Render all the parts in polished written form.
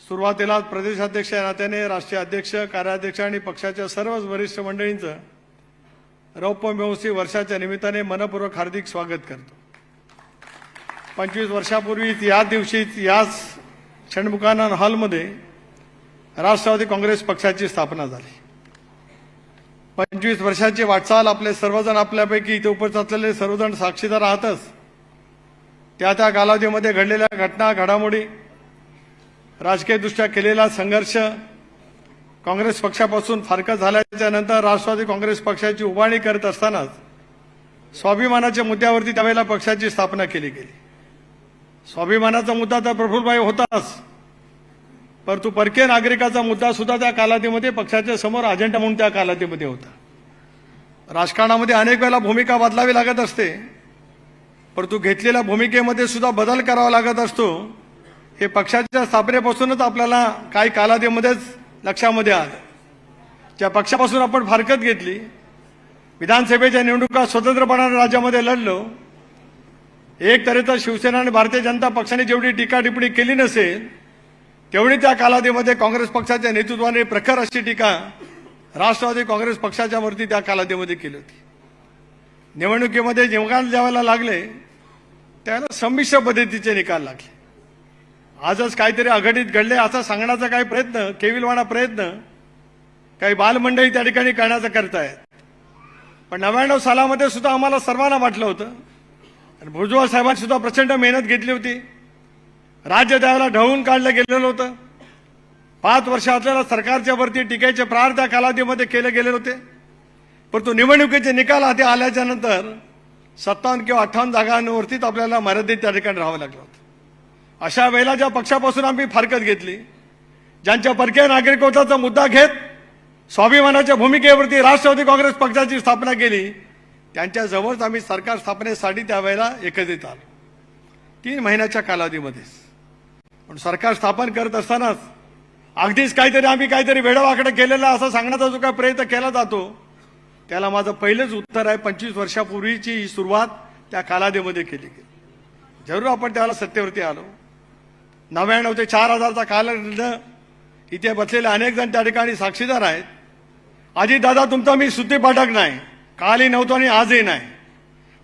सुरुवातीला प्रदेशाध्यक्ष या नात्याने राष्ट्रीय अध्यक्ष, कार्याध्यक्ष आणि पक्षाच्या सर्वच वरिष्ठ मंडळींचं रौप्य महोत्सवी वर्षाच्या निमित्ताने मनपूर्वक हार्दिक स्वागत करतो। 25 वर्षापूर्वीच याच दिवशीच याच षण्मुखानंद हॉलमध्ये राष्ट्रवादी काँग्रेस पक्षाची स्थापना झाली। 25 वर्षाची वाटचाल आपले सर्वजण, आपल्यापैकी इथे उपस्थित असलेले सर्वजण साक्षीदार आहातच। त्या कालावधीमध्ये घडलेल्या घटना, घडामोडी, राजकीयदृष्ट्या केलेला संघर्ष, काँग्रेस पक्षापासून फारकत झाल्याच्या नंतर राष्ट्रवादी काँग्रेस पक्षाची उभारणी करत असतानाच स्वाभिमानाच्या मुद्द्यावरती त्यावेळेला पक्षाची स्थापना केली गेली। स्वाभिमानाचा मुद्दा तर प्रफुल्लभाई होताच, परंतु परकीय नागरिकाचा मुद्दा सुद्धा त्या कालावधीमध्ये पक्षाच्या समोर अजेंडा म्हणून त्या कालावधीमध्ये होता। राजकारणामध्ये अनेक वेळेला भूमिका बदलावी लागत असते, परंतु घेतलेल्या भूमिकेमध्ये सुद्धा बदल करावा लागत असतो। हे पक्षाच्या स्थापनेपासूनच आपल्याला काही कालावधीमध्येच लक्षामध्ये आलं। ज्या पक्षापासून आपण फारकत घेतली, विधानसभेच्या निवडणुका स्वतंत्रपणाने राज्यामध्ये लढलो, एक तऱ्हेचा शिवसेना आणि भारतीय जनता पक्षाने जेवढी टीका टिप्पणी केली नसेल तेवढी त्या कालावधीमध्ये काँग्रेस पक्षाच्या नेतृत्वाने प्रखर अशी टीका राष्ट्रवादी काँग्रेस पक्षाच्यावरती त्या कालावधीमध्ये केली होती। निवडणुकीमध्ये निकाल द्यायला लागले त्याला संमिश्र पद्धतीचे निकाल लागले। आजच काहीतरी अघटित घडले असं सांगण्याचा काही प्रयत्न, केविलवाणा प्रयत्न काही बालमंडळी त्या ठिकाणी करण्याचा करतायत। पण 99 सालामध्ये सुद्धा आम्हाला सर्वांना वाटलं होतं आणि भुजबळ साहेबांनी सुद्धा प्रचंड मेहनत घेतली होती। राज्य त्यावेळेला ढवळून काढलं गेलेलं होतं। 5 वर्ष असलेल्या सरकारच्या वरती टीकेचे प्रहार त्या कालावधीमध्ये केले गेले होते, परंतु निवडणुकीचे निकाल हाती आल्याच्या नंतर 57 किंवा 58 जागांवरतीच आपल्याला मर्यादित त्या ठिकाणी राहावं लागलं होतं। अशा वेळेला ज्या पक्षापासून आम्ही फारकत घेतली, ज्यांच्या परकीय नागरिकत्वाचा मुद्दा घेत स्वाभिमानाच्या भूमिकेवरती राष्ट्रवादी काँग्रेस पक्षाची स्थापना केली, त्यांच्याजवळच आम्ही सरकार स्थापनेसाठी त्यावेळेला एकत्रित आलो 3 महिन्याच्या कालावधीमध्येच। पण सरकार स्थापन करत असतानाच अगदीच काहीतरी वेडावाकडं केलेलं असं सांगण्याचा जो काही प्रयत्न केला जातो, त्याला माझं पहिलंच उत्तर आहे, 25 वर्षापूर्वीची ही सुरुवात त्या कालावधीमध्ये केली गेली। जरूर आपण त्याला सत्तेवरती आलो। 99 ते 4000चा कालखंड, इथे बसलेले अनेक जण त्या ठिकाणी साक्षीदार आहेत। अजितदादा, तुमचा मी स्तुतीपाठक नाही, कालही नव्हतो आणि आजही नाही,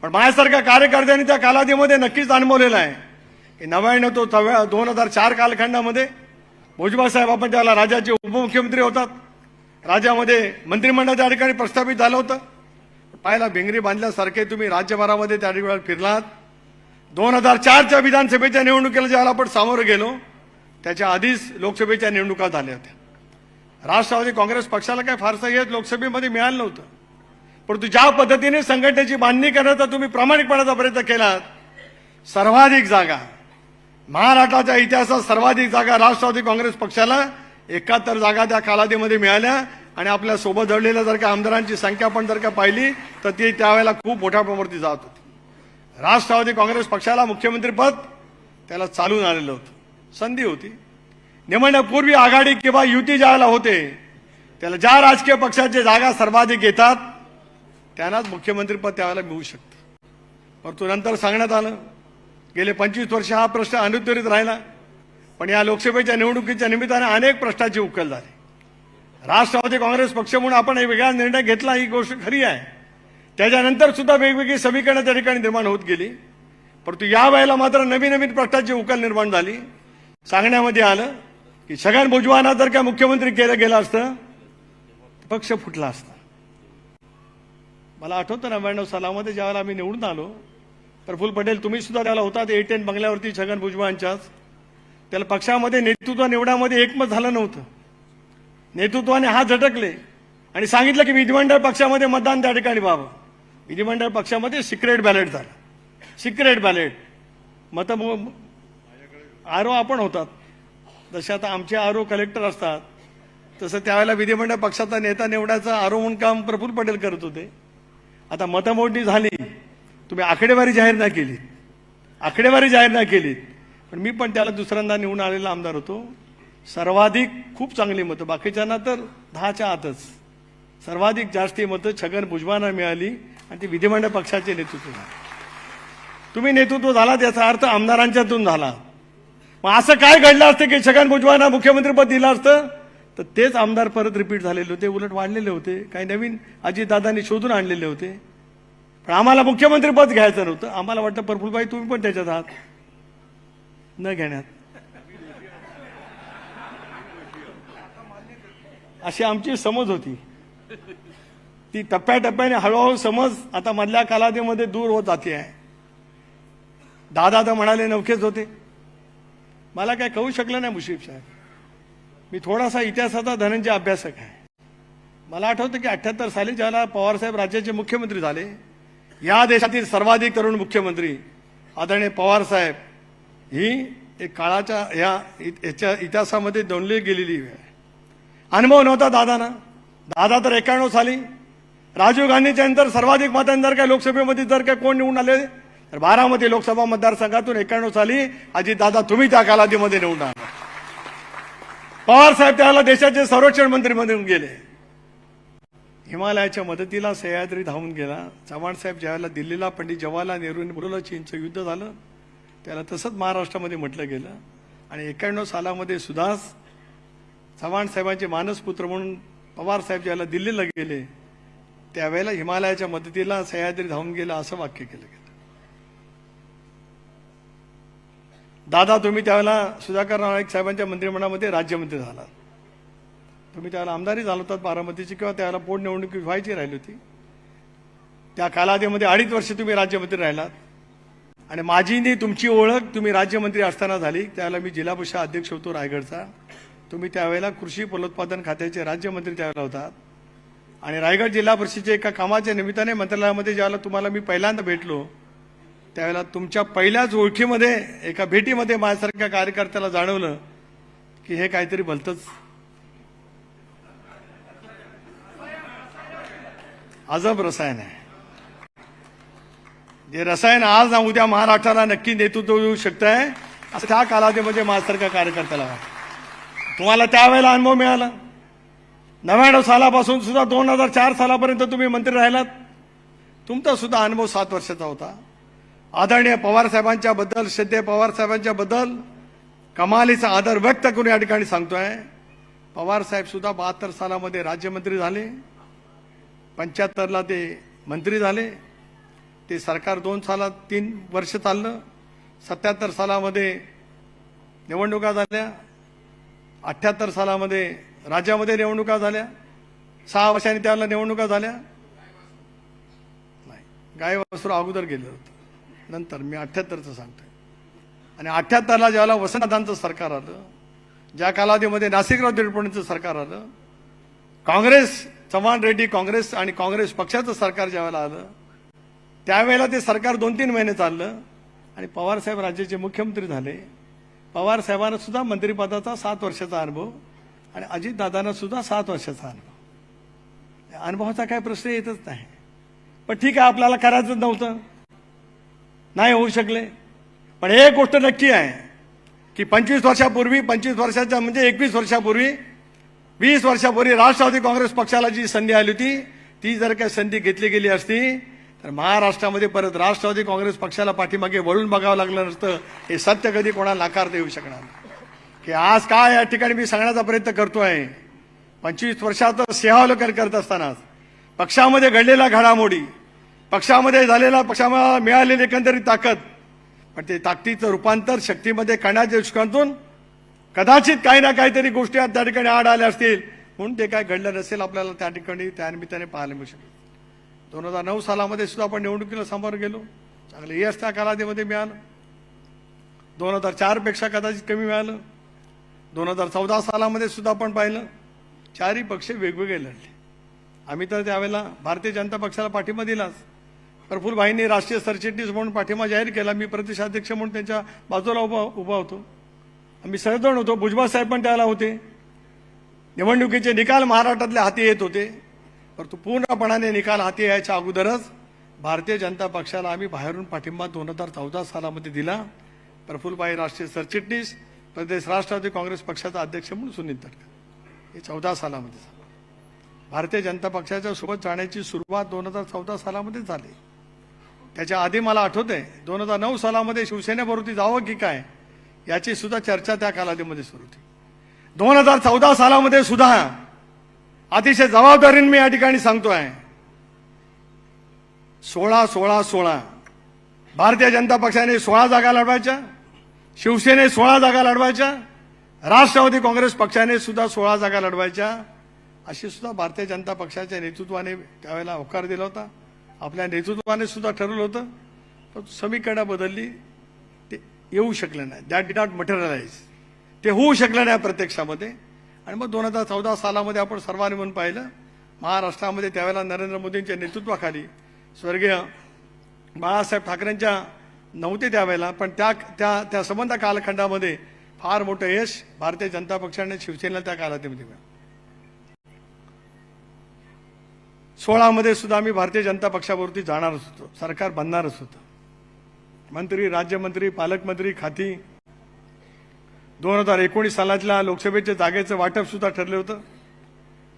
पण माझ्यासारख्या कार्यकर्त्यांनी त्या कालावधीमध्ये नक्कीच अनुभवलेलं आहे की 99 तो 2004 कालखंडामध्ये भुजबळ साहेब आपण त्याला राज्याचे उपमुख्यमंत्री होतात, राज्यामध्ये मंत्रिमंडळ त्या ठिकाणी प्रस्थापित झालं होतं। पाहिला भिंगरी बांधल्यासारखे तुम्ही राज्यभरामध्ये त्या ठिकाणी फिरलात। 2004च्या विधानसभेच्या निवडणुकीला ज्याला आपण सामोरं गेलो त्याच्या आधीच लोकसभेच्या निवडणुका झाल्या होत्या। राष्ट्रवादी काँग्रेस पक्षाला काय फारसं यश लोकसभेमध्ये मिळालं नव्हतं, परंतु ज्या पद्धतीने संघटनेची बांधणी करण्याचा तुम्ही प्रामाणिकपणाचा प्रयत्न केलात, सर्वाधिक जागा महाराष्ट्राच्या इतिहासात सर्वाधिक जागा राष्ट्रवादी काँग्रेस पक्षाला 71 जागा त्या कालावधीमध्ये मिळाल्या आणि आपल्या सोबत जडलेल्या जर का आमदारांची संख्या पण जर का पाहिली तर ती त्यावेळेला खूप मोठ्या प्रमाणावरती जात होती। राष्ट्रवादी काँग्रेस पक्षाला मुख्यमंत्रीपद त्याला चालून आलेलं होतं, संधी होती। निवडण्यापूर्वी आघाडी किंवा युती ज्याला होते त्याला ज्या राजकीय पक्षाचे जागा सर्वाधिक येतात त्यांनाच मुख्यमंत्रीपद त्यावेळेला मिळू शकतं, परंतु नंतर सांगण्यात आलं गेले 25 वर्ष हा प्रश्न अनुत्तरित राहिला। पण या लोकसभेच्या निवडणुकीच्या निमित्ताने अनेक प्रश्नाची उकल झाली। राष्ट्रवादी काँग्रेस पक्ष म्हणून आपण एक वेगळा निर्णय घेतला, ही गोष्ट खरी आहे। त्याच्यानंतर सुद्धा वेगवेगळी समीकरणं त्या ठिकाणी निर्माण होत गेली, परंतु या वेळेला मात्र नवीन प्रश्नाची उकल निर्माण झाली। सांगण्यामध्ये आलं की छगन भुजबळांना जर का मुख्यमंत्री केलं गेलं असतं पक्ष फुटला असता। मला आठवतं 99 सालामध्ये ज्यावेळेला आम्ही निवडून आलो, प्रफुल्ल पटेल तुम्ही सुद्धा त्याला होतात, A10 बंगल्यावरती छगन भुजबळांच्याच, त्याला पक्षामध्ये नेतृत्व निवडामध्ये एकमत झालं नव्हतं। नेतृत्वाने हात झटकले आणि सांगितलं की विधिमंडळ पक्षामध्ये मतदान त्या ठिकाणी व्हावं। विधिमंडळ पक्षामध्ये सिक्रेट बॅलेट झालं, सिक्रेट बॅलेट मत आरो आपण होतात, जसे आता आमचे आरो कलेक्टर असतात तसं त्यावेळेला विधिमंडळ पक्षाचा नेता निवडायचा आरो म्हणून काम प्रफुल्ल पटेल करत होते। आता मतमोजणी झाली, तुम्ही आकडेवारी जाहीर नाही केली, आकडेवारी जाहीर नाही केली, पण मी पण त्याला दुसऱ्यांदा निवडून आलेला आमदार होतो। सर्वाधिक खूप चांगली मतं, बाकीच्यांना तर 10च्या आतच, सर्वाधिक जास्ती मतं छगन भुजबळांना मिळाली आणि ती विधिमंडळ पक्षाचे नेतृत्व झाले। तुम्ही नेतृत्व झालात याचा अर्थ आमदारांच्यातून झाला, मग असं काय घडलं असतं की छगन भुजबळांना मुख्यमंत्रीपद दिलं असतं तर तेच आमदार परत रिपीट झालेले होते, उलट वाढलेले होते, काही नवीन अजितदादांनी शोधून आणलेले होते. पण आम्हाला मुख्यमंत्रीपद घ्यायचं नव्हतं. आम्हाला वाटतं प्रफुल्लभाई तुम्ही पण त्याच्यात आहात न घेण्यात, अशी आमची समज होती. ती टप्प्याटप्प्याने हळूहळू समज आता मधल्या कालावधीमध्ये दूर होत जाते आहे. दादा तर म्हणाले नौकेच होते. मला काय कळू शकलं नाही मुश्रीफ साहेब. मी थोडासा इतिहासाचा धनंजय अभ्यासक आहे. मला आठवतं की 78 साली ज्याला पवारसाहेब राज्याचे मुख्यमंत्री झाले, या देशातील सर्वाधिक तरुण मुख्यमंत्री आदरणीय पवारसाहेब, ही एक काळाच्या याच्या इतिहासामध्ये नोंदली गेलेली वेळ. अनुभव नव्हता दादांना. दादा तर 91 साली राजीव गांधीच्या नंतर सर्वाधिक मतांनी जर काय लोकसभेमध्ये जर काय कोण निवडून आले तर बारामती लोकसभा मतदारसंघातून 91 साली अजितदादा तुम्ही त्या कालावधीमध्ये निवडून आला. पवारसाहेब त्याला देशाचे संरक्षण मंत्री म्हणून गेले. हिमालयाच्या मदतीला सह्याद्री धावून गेला. चव्हाण साहेब ज्यावेळेला दिल्लीला पंडित जवाहरलाल नेहरूंनी बोलवलं, चीनचं युद्ध झालं, त्याला तसंच महाराष्ट्रामध्ये म्हटलं गेलं. आणि 91 सालामध्ये सुद्धा चव्हाण साहेबांचे मानसपुत्र म्हणून पवार साहेब ज्यावेळेला दिल्लीला गेले त्यावेळेला हिमालयाच्या मदतीला सह्याद्री धावून गेला असं वाक्य केलं गेलं. दादा तुम्ही त्यावेळेला सुधाकर नाईक साहेबांच्या मंत्रिमंडळामध्ये राज्यमंत्री झाला. तुम्ही त्यावेळेला आमदारी झाला होतात बारामतीची, किंवा त्यावेळेला पोटनिवडणूक व्हायची राहिली होती. त्या कालावधीमध्ये 2.5 वर्ष तुम्ही राज्यमंत्री राहिलात. आणि माझी तुमची ओळख तुम्ही राज्यमंत्री असताना झाली. त्यावेळेला मी जिल्हा परिषद अध्यक्ष होतो रायगडचा. तुम्ही त्यावेळेला कृषी फलोत्पादन खात्याचे राज्यमंत्री त्यावेळेला होतात. आणि रायगड जिल्हा परिषदेच्या एका कामाच्या निमित्ताने मंत्रालयामध्ये ज्यावेळेला तुम्हाला मी पहिल्यांदा भेटलो त्यावेळेला तुमच्या पहिल्याच ओळखीमध्ये एका भेटीमध्ये माझ्यासारख्या कार्यकर्त्याला जाणवलं की हे काहीतरी भलतंच अजब रसायन आहे. जे रसायन आज ना उद्या महाराष्ट्राला नक्की नेतृत्व देऊ शकतंय असं त्या कालावधीमध्ये माझ्यासारख्या कार्यकर्त्याला वाटतं. तुम्हाला त्यावेळेला अनुभव मिळाला. 99 सालापासून सुद्धा 2004 सालापर्यंत तुम्ही मंत्री राहिलात. तुमचा सुद्धा अनुभव 7 वर्षाचा होता. आदरणीय पवारसाहेबांच्या बद्दल, श्रद्धेय पवारसाहेबांच्या बद्दल कमालीचा आदर व्यक्त करून या ठिकाणी सांगतोय. पवारसाहेब सुद्धा 72 सालामध्ये राज्यमंत्री झाले, 75ला ते मंत्री झाले. ते सरकार 3 वर्ष चाललं. 77 सालामध्ये निवडणुका झाल्या, 78 सालामध्ये राज्यामध्ये निवडणुका झाल्या, 6 वर्षांनी त्याला निवडणुका झाल्या नाही. गायवासुर अगोदर गेलं होतं. नंतर मी 78चं सांगतोय. आणि 78ला ज्यावेळेला वसंतदादांचं सरकार आलं, ज्या कालावधीमध्ये नासिकराव देशपांडेंचं सरकार आलं, काँग्रेस, चव्हाण रेड्डी काँग्रेस आणि काँग्रेस पक्षाचं सरकार ज्यावेळेला आलं त्यावेळेला ते सरकार 2-3 महिने चाललं आणि पवारसाहेब राज्याचे मुख्यमंत्री झाले. पवारसाहेबांना सुद्धा मंत्रिपदाचा 7 वर्षाचा अनुभव आणि अजितदादांना सुद्धा 7 वर्षाचा अनुभव. अनुभवाचा काही प्रश्न येतच नाही. पण ठीक आहे, आपल्याला करायचं नव्हतं, नाही होऊ शकले. पण एक गोष्ट नक्की आहे की 25 वर्षापूर्वी, 25 वर्षाच्या म्हणजे 21 वर्षापूर्वी, 20 वर्षापूर्वी राष्ट्रवादी काँग्रेस पक्षाला जी संधी आली होती ती जर काही संधी घेतली गेली असती तर महाराष्ट्रामध्ये परत राष्ट्रवादी काँग्रेस पक्षाला पाठीमागे वळून बघावं लागलं नसतं. हे सत्य कधी कोणाला नाकारता येऊ शकणार नाही. की आज काय या ठिकाणी मी सांगण्याचा प्रयत्न करतोय, 25 वर्षाचं सिंहावलोकन करत असतानाच पक्षामध्ये घडलेल्या घडामोडी, पक्षामध्ये झालेला, पक्षाला मिळालेली एकंदरीत ताकद, पण ते ताकदीचं रूपांतर शक्तीमध्ये करण्याच्या दृष्टिकोनातून कदाचित काही ना काहीतरी गोष्टी त्या ठिकाणी आड आल्या असतील म्हणून ते काय घडलं नसेल आपल्याला त्या ठिकाणी त्यानिमित्ताने पाहायला मिळू शकतं. 2009 सालामध्ये सुद्धा आपण निवडणुकीला सामोरं गेलो, चांगलं यश त्या कालावधीमध्ये मिळालं. 2004 पेक्षा कदाचित कमी मिळालं. 2014 सालामध्ये सुद्धा आपण पाहिलं 4ही पक्ष वेगवेगळे लढले. आम्ही तर त्यावेळेला भारतीय जनता पक्षाला पाठिंबा दिलाच. प्रफुल्लभाईंनी राष्ट्रीय सरचिटणीस म्हणून पाठिंबा जाहीर केला. मी प्रदेशाध्यक्ष म्हणून त्यांच्या बाजूला उभा होतो. आम्ही सर्वजण होतो. भुजबळ साहेब पण त्याला होते. निवडणुकीचे निकाल महाराष्ट्रातले हाती येत होते, परंतु पूर्णपणाने निकाल हाती यायच्या अगोदरच भारतीय जनता पक्षाला आम्ही बाहेरून पाठिंबा 2014 सालामध्ये दिला. प्रफुल्लभाई राष्ट्रीय सरचिटणीस, प्रदेश राष्ट्रवादी काँग्रेस पक्षाचा अध्यक्ष म्हणून सुनील तटकरे, हे 14 सालामध्ये झालं. भारतीय जनता पक्षाच्या सोबत जाण्याची सुरुवात 2014 सालामध्ये झाली. त्याच्या आधी मला आठवतंय 2009 सालामध्ये शिवसेनेबरोबर जावं की काय याची सुद्धा चर्चा त्या कालावधीमध्ये सुरू होती. 2014 सालामध्ये सुद्धा अतिशय जबाबदारीने मी या ठिकाणी सांगतोय, 16 भारतीय जनता पक्षाने 16 जागा लढवायच्या, शिवसेने 16 जागा लढवायच्या, राष्ट्रवादी काँग्रेस पक्षाने सुद्धा 16 जागा लढवायच्या, अशी सुद्धा भारतीय जनता पक्षाच्या नेतृत्वाने त्यावेळेला होकार दिला होता. आपल्या नेतृत्वाने सुद्धा ठरवलं होतं. पण समीकरणं बदलली, ते येऊ शकलं नाही. That did not materialise. ते होऊ शकलं नाही प्रत्यक्षामध्ये. आणि मग 2014 सालामध्ये आपण सर्वांनी म्हणून पाहिलं, महाराष्ट्रामध्ये त्यावेळेला नरेंद्र मोदींच्या नेतृत्वाखाली स्वर्गीय बाळासाहेब ठाकरेंच्या नव्हते त्यावेळेला, पण त्या संबंध कालखंडामध्ये फार मोठं यश भारतीय जनता पक्षाने शिवसेनेला त्या कालावधीमध्ये मिळालं. 16 मध्ये सुद्धा आम्ही भारतीय जनता पक्षावरती जाणारच होतो, सरकार बनणारच होतं. मंत्री, राज्यमंत्री, पालकमंत्री खाती, 2019 सालातल्या लोकसभेच्या जागेचं वाटप सुद्धा ठरलं होतं.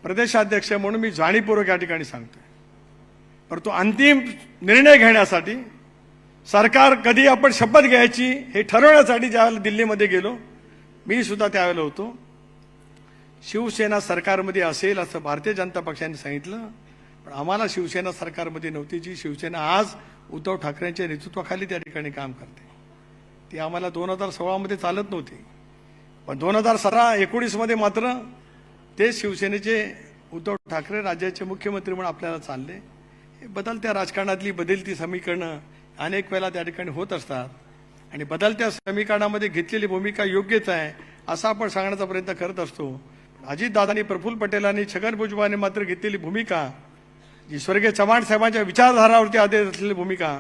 प्रदेशाध्यक्ष म्हणून मी जाणीवपूर्वक या ठिकाणी सांगतोय, परंतु अंतिम निर्णय घेण्यासाठी, सरकार कधी आपण शपथ घ्यायची हे ठरवण्यासाठी ज्यावेळेला दिल्लीमध्ये गेलो, मी सुद्धा त्यावेळेला होतो. शिवसेना सरकारमध्ये असेल असं भारतीय जनता पक्षाने सांगितलं, पण आम्हाला शिवसेना सरकारमध्ये नव्हती. जी शिवसेना आज उद्धव ठाकरेंच्या नेतृत्वाखाली त्या ठिकाणी काम करते, ती आम्हाला 2016 मध्ये चालत नव्हती. पण 2017-19 मध्ये मात्र ते शिवसेनेचे उद्धव ठाकरे राज्याचे मुख्यमंत्री म्हणून आपल्याला चालले. हे बदलत्या राजकारणातली बदलती समीकरणं अनेक वेळा त्या ठिकाणी होत असतात, आणि बदलत्या समीकरणामध्ये घेतलेली भूमिका योग्यच आहे असं आपण सांगण्याचा प्रयत्न करत असतो. अजितदादांनी, प्रफुल्ल पटेलांनी, छगन भुजबळांनी मात्र घेतलेली भूमिका, जी स्वर्गीय चव्हाण साहेबांच्या विचारधारावरती आधारित असलेली भूमिका,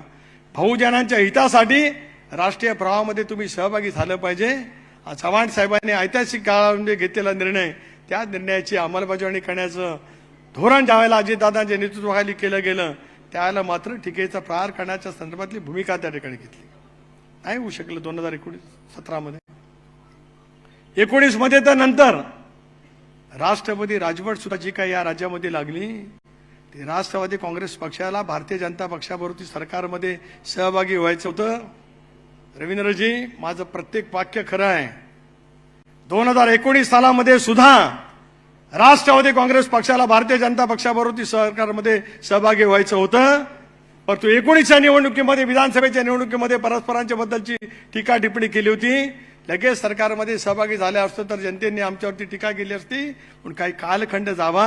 बहुजनांच्या हितासाठी राष्ट्रीय प्रवाहामध्ये तुम्ही सहभागी झालं पाहिजे, चव्हाण साहेबांनी ऐतिहासिक काळामध्ये घेतलेला निर्णय, त्या निर्णयाची अंमलबजावणी करण्याचं धोरण ज्यावेळेला अजितदादांच्या नेतृत्वाखाली केलं गेलं, त्यावेळेला मात्र टीकेचा प्रहार करण्याच्या संदर्भातली भूमिका त्या ठिकाणी घेतली. नाही होऊ शकलं 2017 मध्ये. 19 मध्ये तर नंतर राष्ट्रपती राजवट सुद्धा जी काही या राज्यामध्ये लागली, ती राष्ट्रवादी काँग्रेस पक्षाला भारतीय जनता पक्षाबरोबर सरकारमध्ये सहभागी व्हायचं होतं. रवींद्रजी, माझं प्रत्येक वाक्य खरं आहे. 2019 सालामध्ये सुद्धा राष्ट्रवादी काँग्रेस पक्षाला भारतीय जनता पक्षाबरोबर सरकारमध्ये सहभागी व्हायचं होतं. परंतु 19च्या निवडणुकीमध्ये, विधानसभेच्या निवडणुकीमध्ये परस्परांच्या बद्दलची टीका टिप्पणी केली होती. लगेच सरकारमध्ये सहभागी झाले असतो तर जनतेने आमच्यावरती टीका केली असती. पण काही कालखंड जावा,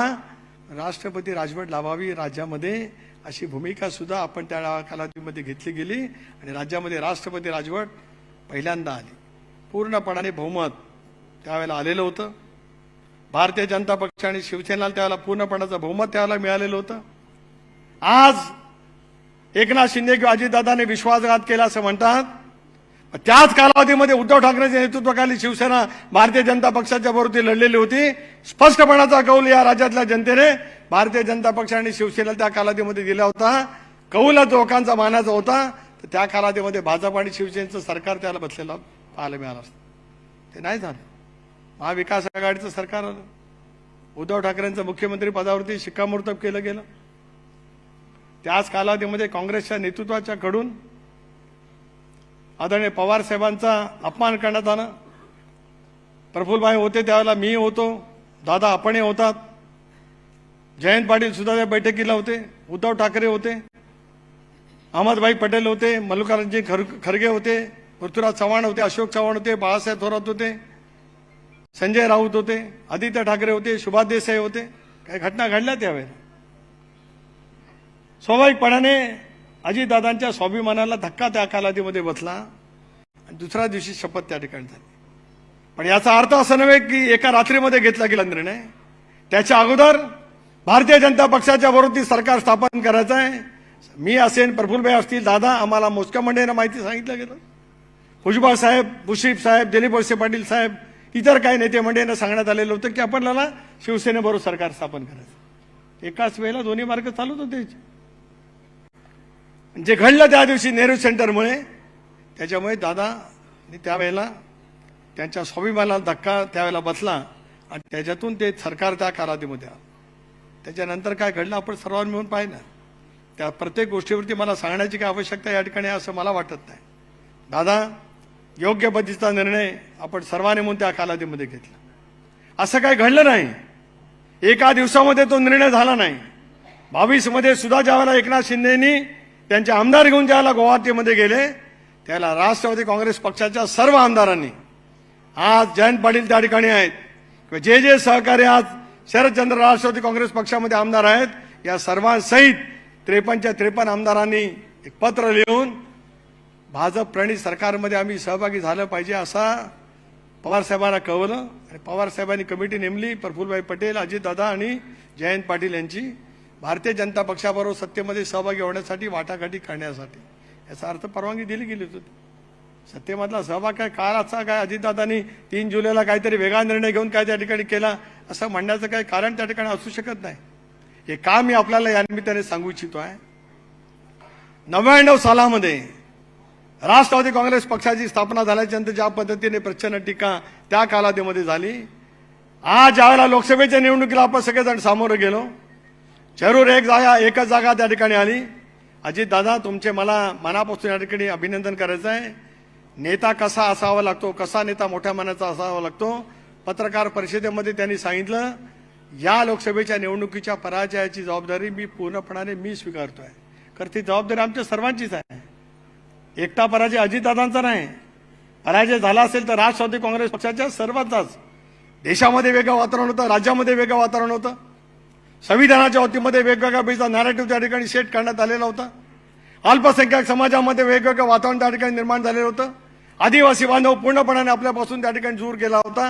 राष्ट्रपती राजवट लावावी राज्यामध्ये, अशी भूमिका सुद्धा आपण त्या कालावधीमध्ये घेतली गेली. आणि राज्यामध्ये राष्ट्रपती राजवट पहिल्यांदा आली. पूर्णपणाने बहुमत त्यावेळेला आलेलं होतं. भारतीय जनता पक्ष आणि शिवसेनेला त्यावेळेला पूर्णपणाचं बहुमत त्यावेळेला मिळालेलं होतं. आज एकनाथ शिंदे किंवा अजितदादांनी विश्वासघात केला असं म्हणतात. त्याच कालावधीमध्ये उद्धव ठाकरेंच्या नेतृत्वाखाली शिवसेना भारतीय जनता पक्षाच्या बरोबर लढलेली होती. स्पष्टपणाचा कौल या राज्यातल्या जनतेने भारतीय जनता पक्ष आणि शिवसेनेला त्या कालावधीमध्ये दिला होता. कौलच लोकांचा मानाचा होता. तर त्या कालावधीमध्ये भाजप आणि शिवसेनेचं सरकार त्याला बसलेलं पाहायला मिळालं असतं. ते नाही झालं. महाविकास आघाडीचं सरकार आलं. उद्धव ठाकरेंचं मुख्यमंत्री पदावरती शिक्कामोर्तब केलं गेलं. त्याच कालावधीमध्ये काँग्रेसच्या नेतृत्वाच्या कडून आदरणीय पवार साहेबांचा अपमान करण्यात आला. प्रफुल्लभाई होते त्यावेळेला, मी होतो, दादा आपणही होतात, जयंत पाटील सुद्धा त्या बैठकीला होते, उद्धव ठाकरे होते, अहमदभाई पटेल होते, मल्लिकार्जुन खरगे होते, पृथ्वीराज चव्हाण होते, अशोक चव्हाण होते, बाळासाहेब थोरात होते, संजय राऊत होते, आदित्य ठाकरे होते, सुभाष देसाई होते. काही घटना घडल्या त्यावेळेला. स्वाभाविकपणाने अजितदादांच्या स्वाभिमानाला धक्का त्या कालावधीमध्ये बसला आणि दुसऱ्या दिवशी शपथ त्या ठिकाणी झाली. पण याचा अर्थ असा नव्हे की एका रात्रीमध्ये घेतला गेला निर्णय. त्याच्या अगोदर भारतीय जनता पक्षाच्या विरोधी सरकार स्थापन करायचं आहे. मी असेन, प्रफुल्लभाई असतील, दादा, आम्हाला मोजक्या मंडळींना माहिती सांगितलं गेलं. भुजबळ साहेब, मुश्रीफ साहेब, दिलीप वळसे पाटील साहेब, इतर काही नेते मंडळींना सांगण्यात आलेलं होतं की आपल्याला शिवसेनेबरोबर सरकार स्थापन करायचं. एकाच वेळेला दोन्ही मार्ग चालूच होते. जे घडलं त्या दिवशी नेहरू सेंटरमुळे, त्याच्यामुळे दादा त्यावेळेला त्यांच्या स्वाभिमानाला धक्का त्यावेळेला बसला आणि त्याच्यातून ते सरकार त्या कालावधीमध्ये आलं. त्याच्यानंतर काय घडलं आपण सर्वांनी मिळून पाहिलं. त्या प्रत्येक गोष्टीवरती मला सांगण्याची काय आवश्यकता या ठिकाणी असं मला वाटत नाही. दादा योग्य पद्धतीचा निर्णय आपण सर्वांनी म्हणून त्या कालावधीमध्ये घेतला। असं काही घडलं नाही, एका दिवसामध्ये तो निर्णय झाला नाही। 22 मध्ये सुद्धा ज्यावेळेला एकनाथ शिंदेनी त्यांचे आमदार घेऊन ज्यावेळेला गुवाहाटीमध्ये गेले, त्याला राष्ट्रवादी काँग्रेस पक्षाच्या सर्व आमदारांनी, आज जयंत पाटील त्या ठिकाणी आहेत, जे जे सहकारी आज शरदचंद्र राष्ट्रवादी काँग्रेस पक्षामध्ये आमदार आहेत, या सर्वांसहित 53च्या 53 आमदारांनी एक पत्र लिहून भाजप प्रणीत सरकारमध्ये आम्ही सहभागी झालं पाहिजे असा पवार साहेबांना कळवलं। आणि पवार साहेबांनी कमिटी नेमली, प्रफुल्लभाई पटेल, अजितदादा आणि जयंत पाटील यांची, भारतीय जनता पक्षाबरोबर सत्तेमध्ये सहभागी होण्यासाठी वाटाघाटी करण्यासाठी। याचा अर्थ परवानगी दिली गेली होती। सत्तेमधला सहभाग काय काळाचा काय, अजितदादांनी 3 जुलैला काहीतरी वेगळा निर्णय घेऊन काय त्या ठिकाणी केला असं म्हणण्याचं काही कारण त्या ठिकाणी असू शकत नाही। हे काम मी आपल्याला या निमित्ताने सांगू इच्छितो आहे। 99 सालामध्ये राष्ट्रवादी काँग्रेस पक्षाची स्थापना झाल्याच्यानंतर ज्या पद्धतीने प्रचंड टीका त्या कालावधीमध्ये झाली, आज ज्यावेळेला लोकसभेच्या निवडणुकीला आपण सगळेजण सामोरं गेलो, जरूर एकच जागा त्या ठिकाणी आली। अजितदादा, तुमचे मला मनापासून या ठिकाणी अभिनंदन करायचं आहे। नेता कसा असावा लागतो, कसा नेता मोठ्या मनाचा असावा लागतो। पत्रकार परिषदेमध्ये त्यांनी सांगितलं, या लोकसभेच्या निवडणुकीच्या पराजयाची जबाबदारी मी पूर्णपणाने स्वीकारतोय, कारण ती जबाबदारी आमच्या सर्वांचीच आहे। एकटा पराजय अजितदादांचा नाही, पराजय झाला असेल तर राष्ट्रवादी काँग्रेस पक्षाच्या सर्वांचाच। देशामध्ये वेगळं वातावरण होतं, राज्यामध्ये वेगळं वातावरण होतं, संविधानाच्या वतीमध्ये वेगवेगळ्या पैसा नॅरेटिव्ह त्या ठिकाणी सेट करण्यात आलेला होता, अल्पसंख्याक समाजामध्ये वेगवेगळं वातावरण त्या ठिकाणी निर्माण झालेलं होतं, आदिवासी बांधव पूर्णपणाने आपल्यापासून त्या ठिकाणी दूर गेला होता।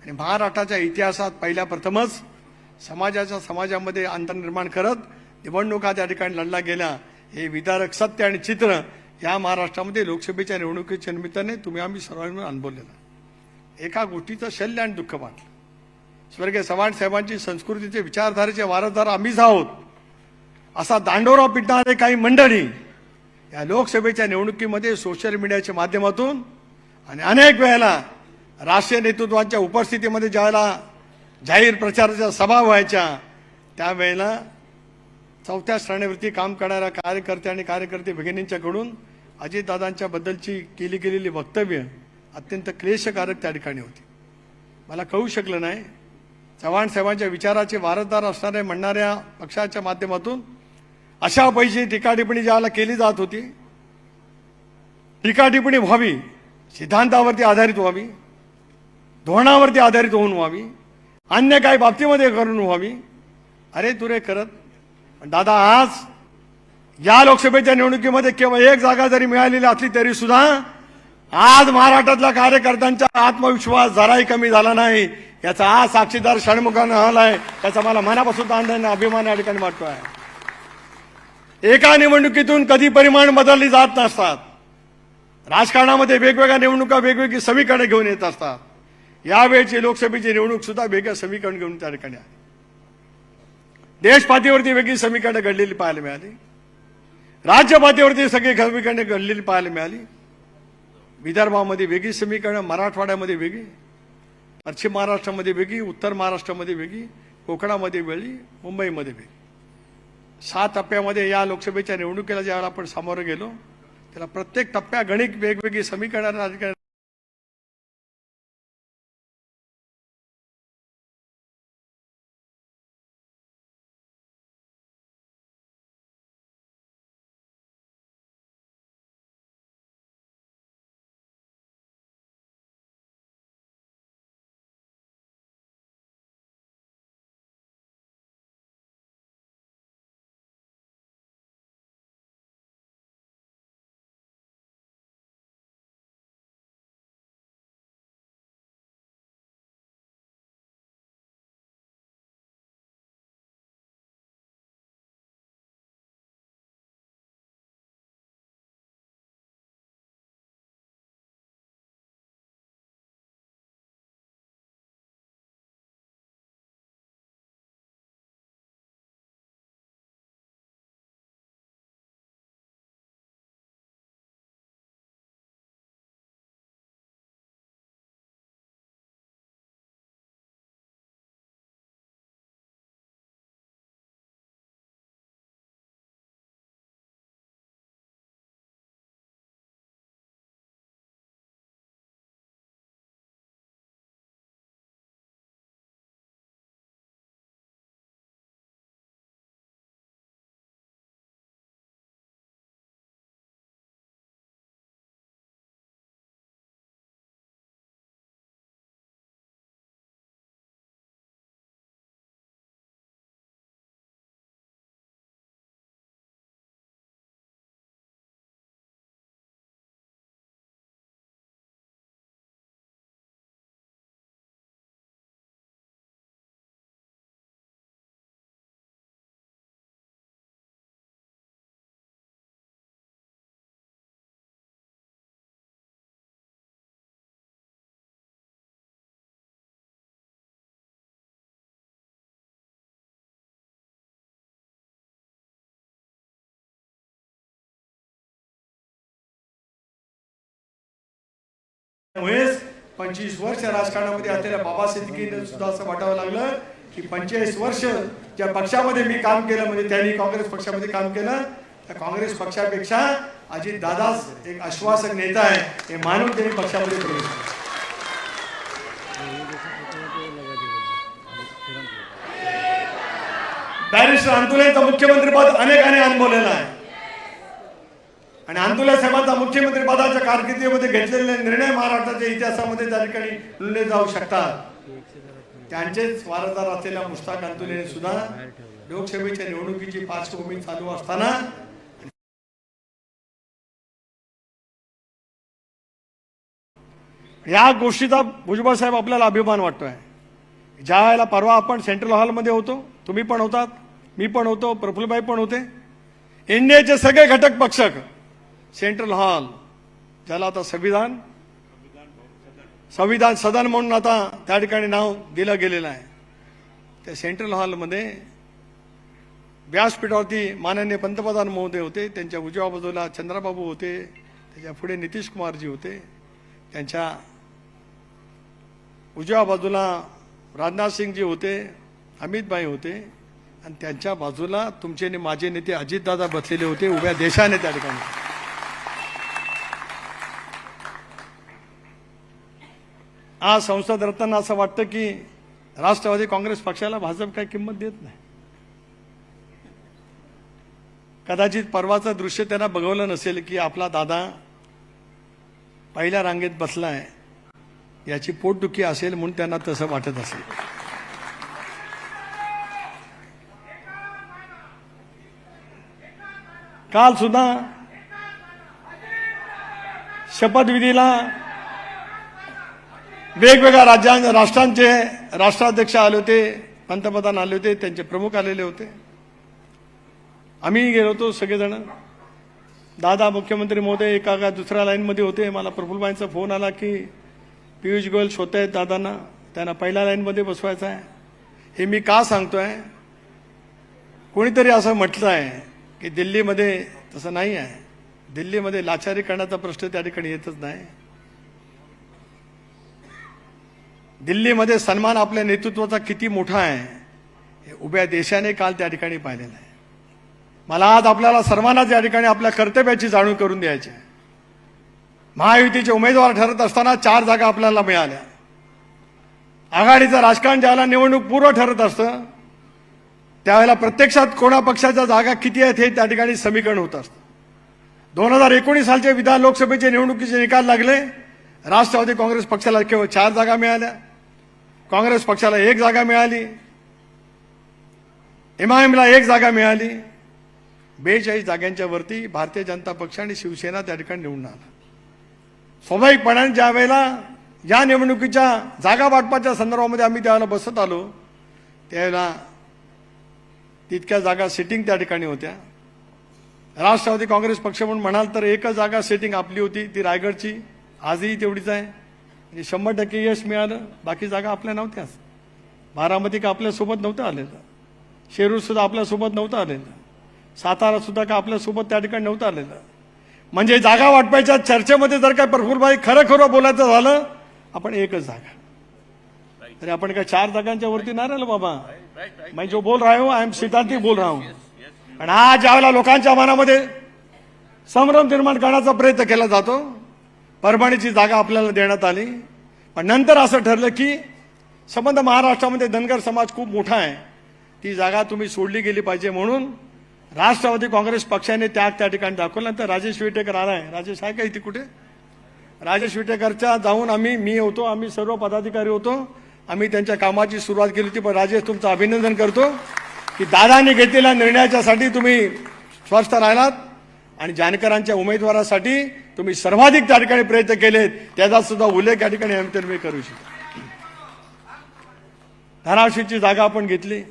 आणि महाराष्ट्राच्या इतिहासात पहिल्या प्रथमच समाजामध्ये अंतर निर्माण करत निवडणुका त्या ठिकाणी लढल्या गेल्या। हे विदारक सत्य आणि चित्र या महाराष्ट्रामध्ये लोकसभेच्या निवडणुकीच्या निमित्ताने तुम्ही आम्ही सर्वांनी अनुभवलेलं। एका गोष्टीचं शल्य आणि दुःख वाटलं, स्वर्गीय चव्हाण साहेबांची संस्कृतीचे विचारधारेचे वारसदार आम्हीच आहोत असा दांडोरा पिटणारे काही मंडळी या लोकसभेच्या निवडणुकीमध्ये सोशल मीडियाच्या माध्यमातून आणि अनेक वेळेला राष्ट्रीय नेतृत्वाच्या उपस्थितीमध्ये ज्यावेळेला जाहीर प्रचाराच्या सभा व्हायच्या, त्यावेळेला चौथ्या श्रेणीवरती काम करणाऱ्या कार्यकर्ते आणि कार्यकर्ते भगिनींच्याकडून अजितदादांच्या बद्दलची केली गेलेली वक्तव्य अत्यंत क्लेशकारक त्या ठिकाणी होती। मला कळू शकलं नाही, चव्हाण साहेबांच्या विचाराचे वारसदार असणाऱ्या म्हणणाऱ्या पक्षाच्या माध्यमातून अशा पैकी टीकाटिप्पणी ज्याला केली जात होती, टीकाटिप्पणी व्हावी, सिद्धांतावरती आधारित व्हावी, धोरणावरती आधारित होऊन व्हावी, अन्य काही बाबतीमध्ये करून व्हावी, अरे तुरे करत। दादा, आज या लोकसभेच्या निवडणुकीमध्ये केवळ एक जागा जरी मिळालेली असली तरी सुद्धा आज महाराष्ट्रातल्या कार्यकर्त्यांचा आत्मविश्वास जराही कमी झाला नाही, याचा आज साक्षीदार षण्मुखानं आलाय, त्याचा मला मनापासून आनंद अभिमान या ठिकाणी वाटतोय। एका निवडणुकीतून कधी परिमाण बदलली जात नसतात, राजकारणामध्ये वेगवेगळ्या निवडणुका वेगवेगळी समीकरणे घेऊन येत असतात। यावेळची लोकसभेची निवडणूक सुद्धा वेगळं समीकरण घेऊन त्या ठिकाणी आहे। देश पातळीवरती वेगळी समीकरणे घडलेली पाहायला मिळाली, राज्य पातळीवरती सगळी समीकरणे घडलेली पाहायला मिळाली। विदर्भामध्ये वेगळी समीकरणं, मराठवाड्यामध्ये वेगळी, पश्चिम महाराष्ट्रामध्ये वेगळी, उत्तर महाराष्ट्रामध्ये वेगळी, कोकणामध्ये वेगळी, मुंबईमध्ये वेगळी। 6 टप्प्यामध्ये या लोकसभेच्या निवडणुकीला ज्यावेळेला आपण सामोरं गेलो, त्याला प्रत्येक टप्प्यागणिक वेगवेगळी समीकरणं त्यामुळेच 25 वर्ष राजकारणामध्ये असलेल्या बाबा सिद्दीकींना सुद्धा असं वाटावं लागलं की 45 वर्ष ज्या पक्षामध्ये मी काम केलं, म्हणजे त्यांनी काँग्रेस पक्षामध्ये काम केलं, त्या काँग्रेस पक्षापेक्षा अजित दादाच एक आश्वासक नेता आहे हे मानून त्यांनी पक्षामध्ये प्रवेश केला. बॅरिस्टर अंतुलेंचं मुख्यमंत्रीपद अनेकांनी अनुभवलेलं आहे आणि अंतुले साहेबांचा मुख्यमंत्री पदाच्या कारकिर्दीमध्ये घेतलेले निर्णय महाराष्ट्राच्या इतिहासामध्ये त्या ठिकाणी लिहिले जाऊ शकतात. त्यांचेच वारसदार असलेल्या मुश्ताक अंतुलेने सुद्धा लोकसभेच्या निवडणुकीची पार्श्वभूमी चालू असताना या गोष्टीचा भुजबळ साहेब आपल्याला अभिमान वाटतोय. ज्या वेळेला परवा आपण सेंट्रल हॉलमध्ये होतो, तुम्ही पण होतात, मी पण होतो, प्रफुल्लभाई पण होते, इंडियाचे सगळे घटक पक्ष सेंट्रल हॉल, ज्याला आता संविधान सदन म्हणून आता त्या ठिकाणी नाव दिलं गेलेलं आहे, त्या सेंट्रल हॉलमध्ये व्यासपीठावरती माननीय पंतप्रधान महोदय होते, त्यांच्या उजव्या बाजूला चंद्रबाबू होते, त्याच्या पुढे नितीश कुमारजी होते, त्यांच्या उजव्या बाजूला राजनाथ सिंगजी होते, अमित भाई होते आणि त्यांच्या बाजूला तुमचे आणि माझे नेते अजितदादा बसलेले होते उभ्या देशाने त्या ठिकाणी. आज संसद रत्न असं वाटतं की राष्ट्रवादी काँग्रेस पक्षाला भाजप काही किंमत देत नाही. कदाचित परवाचं दृश्य त्यांना बघवलं नसेल की आपला दादा पहिल्या रांगेत बसलाय, याची पोटदुखी असेल म्हणून त्यांना तसं वाटत असेल. काल सुद्धा शपथविधीला वेगवेगळ्या राष्ट्रांचे राष्ट्राध्यक्ष आले होते, पंतप्रधान आले होते, त्यांचे प्रमुख आलेले होते, आम्ही गेलो होतो सगळेजण. दादा मुख्यमंत्री महोदय एका दुसऱ्या लाईनमध्ये होते. मला प्रफुल्लभाईंचा फोन आला की पियुष गोयल शोधत आहेत दादांना, त्यांना पहिल्या लाईनमध्ये बसवायचं आहे. हे मी का सांगतोय, कोणीतरी असं म्हटलं आहे की दिल्लीमध्ये तसं नाही आहे, दिल्लीमध्ये लाचारी करण्याचा प्रश्न त्या ठिकाणी येतच नाही. दिल्लीमध्ये सन्मान आपल्या नेतृत्वाचा किती मोठा आहे हे उभ्या देशाने काल त्या ठिकाणी पाहिलेलं आहे. मला आज आपल्याला सर्वांनाच या ठिकाणी आपल्या कर्तव्याची जाणीव करून द्यायची आहे. महायुतीचे उमेदवार ठरत असताना 4 जागा आपल्याला मिळाल्या. आघाडीचं राजकारण ज्यावेळेला निवडणूक पूर्व ठरत असतं त्यावेळेला प्रत्यक्षात कोणा पक्षाच्या जागा किती आहेत हे त्या ठिकाणी समीकरण होत असतं. 2019 सालचे विधान लोकसभेचे निवडणुकीचे निकाल लागले. राष्ट्रवादी काँग्रेस पक्षाला केवळ 4 जागा मिळाल्या, काँग्रेस पक्षाला 1 जागा मिळाली, एमआयएमला 1 जागा मिळाली. 42 जागांच्या वरती भारतीय जनता पक्ष आणि शिवसेना त्या ठिकाणी निवडून आला. स्वाभाविकपणाने ज्या वेळेला या निवडणुकीच्या जागा वाटपाच्या संदर्भामध्ये आम्ही त्यावेळेला बसत आलो त्यावेळेला तितक्या जागा सिटिंग त्या ठिकाणी होत्या. राष्ट्रवादी काँग्रेस पक्ष म्हणून म्हणाल तर 1 जागा सिटिंग आपली होती, ती रायगडची, आजही तेवढीच आहे. म्हणजे 100% यश मिळालं. बाकी जागा आपल्या नव्हत्याच. बारामती का आपल्यासोबत नव्हतं आलेलं, शिरूर सुद्धा आपल्यासोबत नव्हतं आलेलं, सातारा सुद्धा का आपल्यासोबत त्या ठिकाणी नव्हतं आलेलं. म्हणजे जागा वाटपायच्या चर्चेमध्ये जर काय प्रफुल्लभाई खरं बोलायचं झालं, आपण 1च जागा, तरी आपण काय 4 जागांच्या वरती नाही राहिलो बाबा. मैं जो बोल रहा हूं, आई एम सिद्धांत बोल रहा हूं. आणि आज ज्यावेळेला लोकांच्या मनामध्ये संभ्रम निर्माण करण्याचा प्रयत्न केला जातो, परभणीची जागा आपल्याला देण्यात आली, पण नंतर असं ठरलं की संबंध महाराष्ट्रामध्ये धनगर समाज खूप मोठा आहे, ती जागा तुम्ही सोडली गेली पाहिजे म्हणून राष्ट्रवादी काँग्रेस पक्षाने त्याग त्या ठिकाणी दाखवला. नंतर राजेश विटेकर आलाय. राजेश आहे का इथे कुठे? राजेश विटेकरच्या जाऊन मी होतो, आम्ही सर्व पदाधिकारी होतो, आम्ही त्यांच्या कामाची सुरुवात केली होती. पण राजेश तुमचं अभिनंदन करतो की दादांनी घेतलेल्या निर्णयाच्यासाठी तुम्ही स्वस्थ राहिलात आणि जानकरांच्या उमेदवारासाठी तुम्ही सर्वाधिक त्या ठिकाणी प्रयत्न केलेत, त्याचा सुद्धा उल्लेख या ठिकाणी मी करू इच्छितो. धाराशिवची जागा आपण घेतली,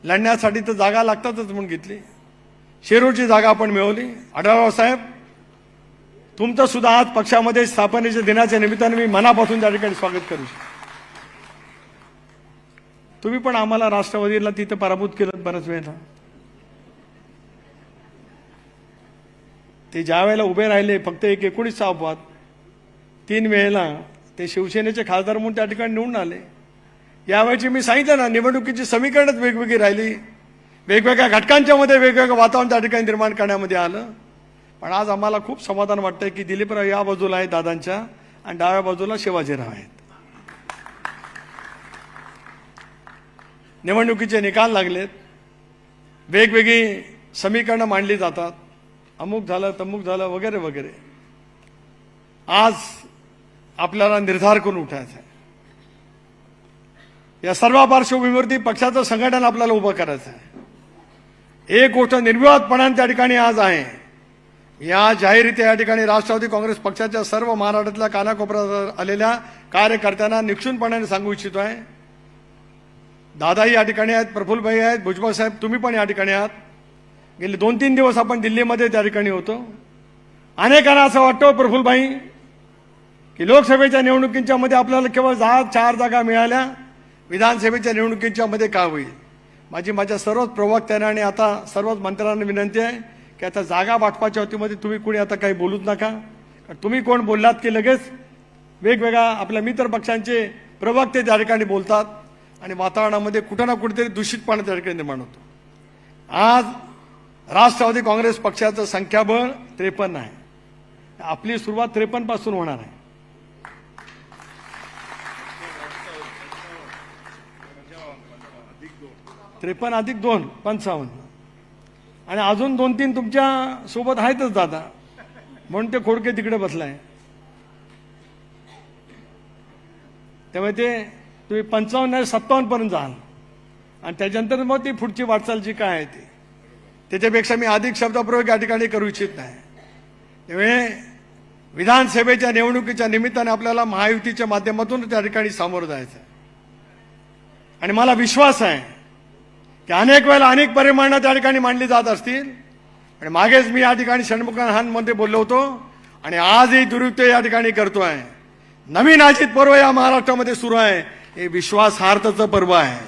लढण्यासाठी तर जागा लागतातच म्हणून घेतली. शिरूरची जागा आपण मिळवली. आढळराव साहेब, तुमचं सुद्धा आज पक्षामध्ये स्थापनेच्या दिनाच्या निमित्ताने मी मनापासून त्या ठिकाणी स्वागत करू इच्छितो. तुम्ही पण आम्हाला राष्ट्रवादीला तिथे पराभूत केलं बऱ्याच वेळेला. ते ज्या वेळेला उभे राहिले फक्त 19 अपवाद, 3 वेळेला ते शिवसेनेचे खासदार म्हणून त्या ठिकाणी निवडून आले. यावेळची मी सांगितलं ना, निवडणुकीची समीकरणच वेगवेगळी राहिली, वेगवेगळ्या घटकांच्या मध्ये वेगवेगळं वातावरण त्या ठिकाणी निर्माण करण्यामध्ये आलं. पण आज आम्हाला खूप समाधान वाटतंय की दिलीपराव या बाजूला आहेत दादांच्या आणि डाव्या बाजूला शिवाजीराव आहेत. निवडणुकीचे निकाल लागलेत, वेगवेगळी समीकरणं मांडली जातात, अमुक झालं तमुक झालं वगैरे वगैरे. आज आपल्याला निर्धार करून उठायचा आहे. या सर्व पार्श्वभूमीवरती पक्षाचं संघटन आपल्याला उभं करायचं आहे. एक गोष्ट निर्विवादपणाने त्या ठिकाणी आज आहे, या जाहीररित्या या ठिकाणी राष्ट्रवादी काँग्रेस पक्षाच्या सर्व महाराष्ट्रातल्या कानाकोपऱ्यात आलेल्या कार्यकर्त्यांना निक्षूनपणाने सांगू इच्छितो आहे. दादाही या ठिकाणी आहेत, प्रफुल्लभाई आहेत, भुजबळ साहेब तुम्ही पण या ठिकाणी आहात. गेले 2-3 दिवस आपण दिल्लीमध्ये त्या ठिकाणी होतो. अनेकांना असं वाटतं प्रफुल्लभाई की लोकसभेच्या निवडणुकींच्या मध्ये आपल्याला केवळ 4 जागा मिळाल्या, विधानसभेच्या निवडणुकींच्या मध्ये का होईल. माझ्या सर्वच प्रवक्त्यांना आणि आता सर्वच मंत्र्यांना विनंती आहे की आता जागा वाटपाच्या वतीमध्ये तुम्ही कोणी आता काही बोलूच नका. तुम्ही कोण बोललात की लगेच वेगवेगळ्या आपल्या मित्र पक्षांचे प्रवक्ते त्या ठिकाणी बोलतात आणि वातावरणामध्ये कुठं ना कुठेतरी दूषितपणा त्या ठिकाणी निर्माण होतो. आज राष्ट्रवादी काँग्रेस पक्षाचं संख्याबळ 53 आहे. आपली सुरुवात 53 पासून होणार आहे. +53 + 2 55 आणि अजून 2-3 तुमच्या सोबत आहेतच दादा, म्हणून ते खोडके तिकडे बसलाय. त्यामुळे ते तुम्ही 55-57 पर्यंत जाल आणि त्याच्यानंतर मग ती पुढची वाटचाल जी काय आहे ती, त्याच्यापेक्षा मी अधिक शब्दप्रयोग या ठिकाणी करू इच्छित नाही. त्यामुळे विधानसभेच्या निवडणुकीच्या निमित्ताने आपल्याला महायुतीच्या माध्यमातून त्या ठिकाणी सामोरं जायचं आहे. आणि मला विश्वास आहे की अनेक वेळेला अनेक परिमाणं त्या ठिकाणी मांडली जात असतील. आणि मागेच मी या ठिकाणी षण्मुखांमध्ये बोललो होतो आणि आजही दुरुपयोग या ठिकाणी करतोय. नवीन अजित पर्व या महाराष्ट्रामध्ये सुरू आहे. हे विश्वासार्हतेचं पर्व आहे,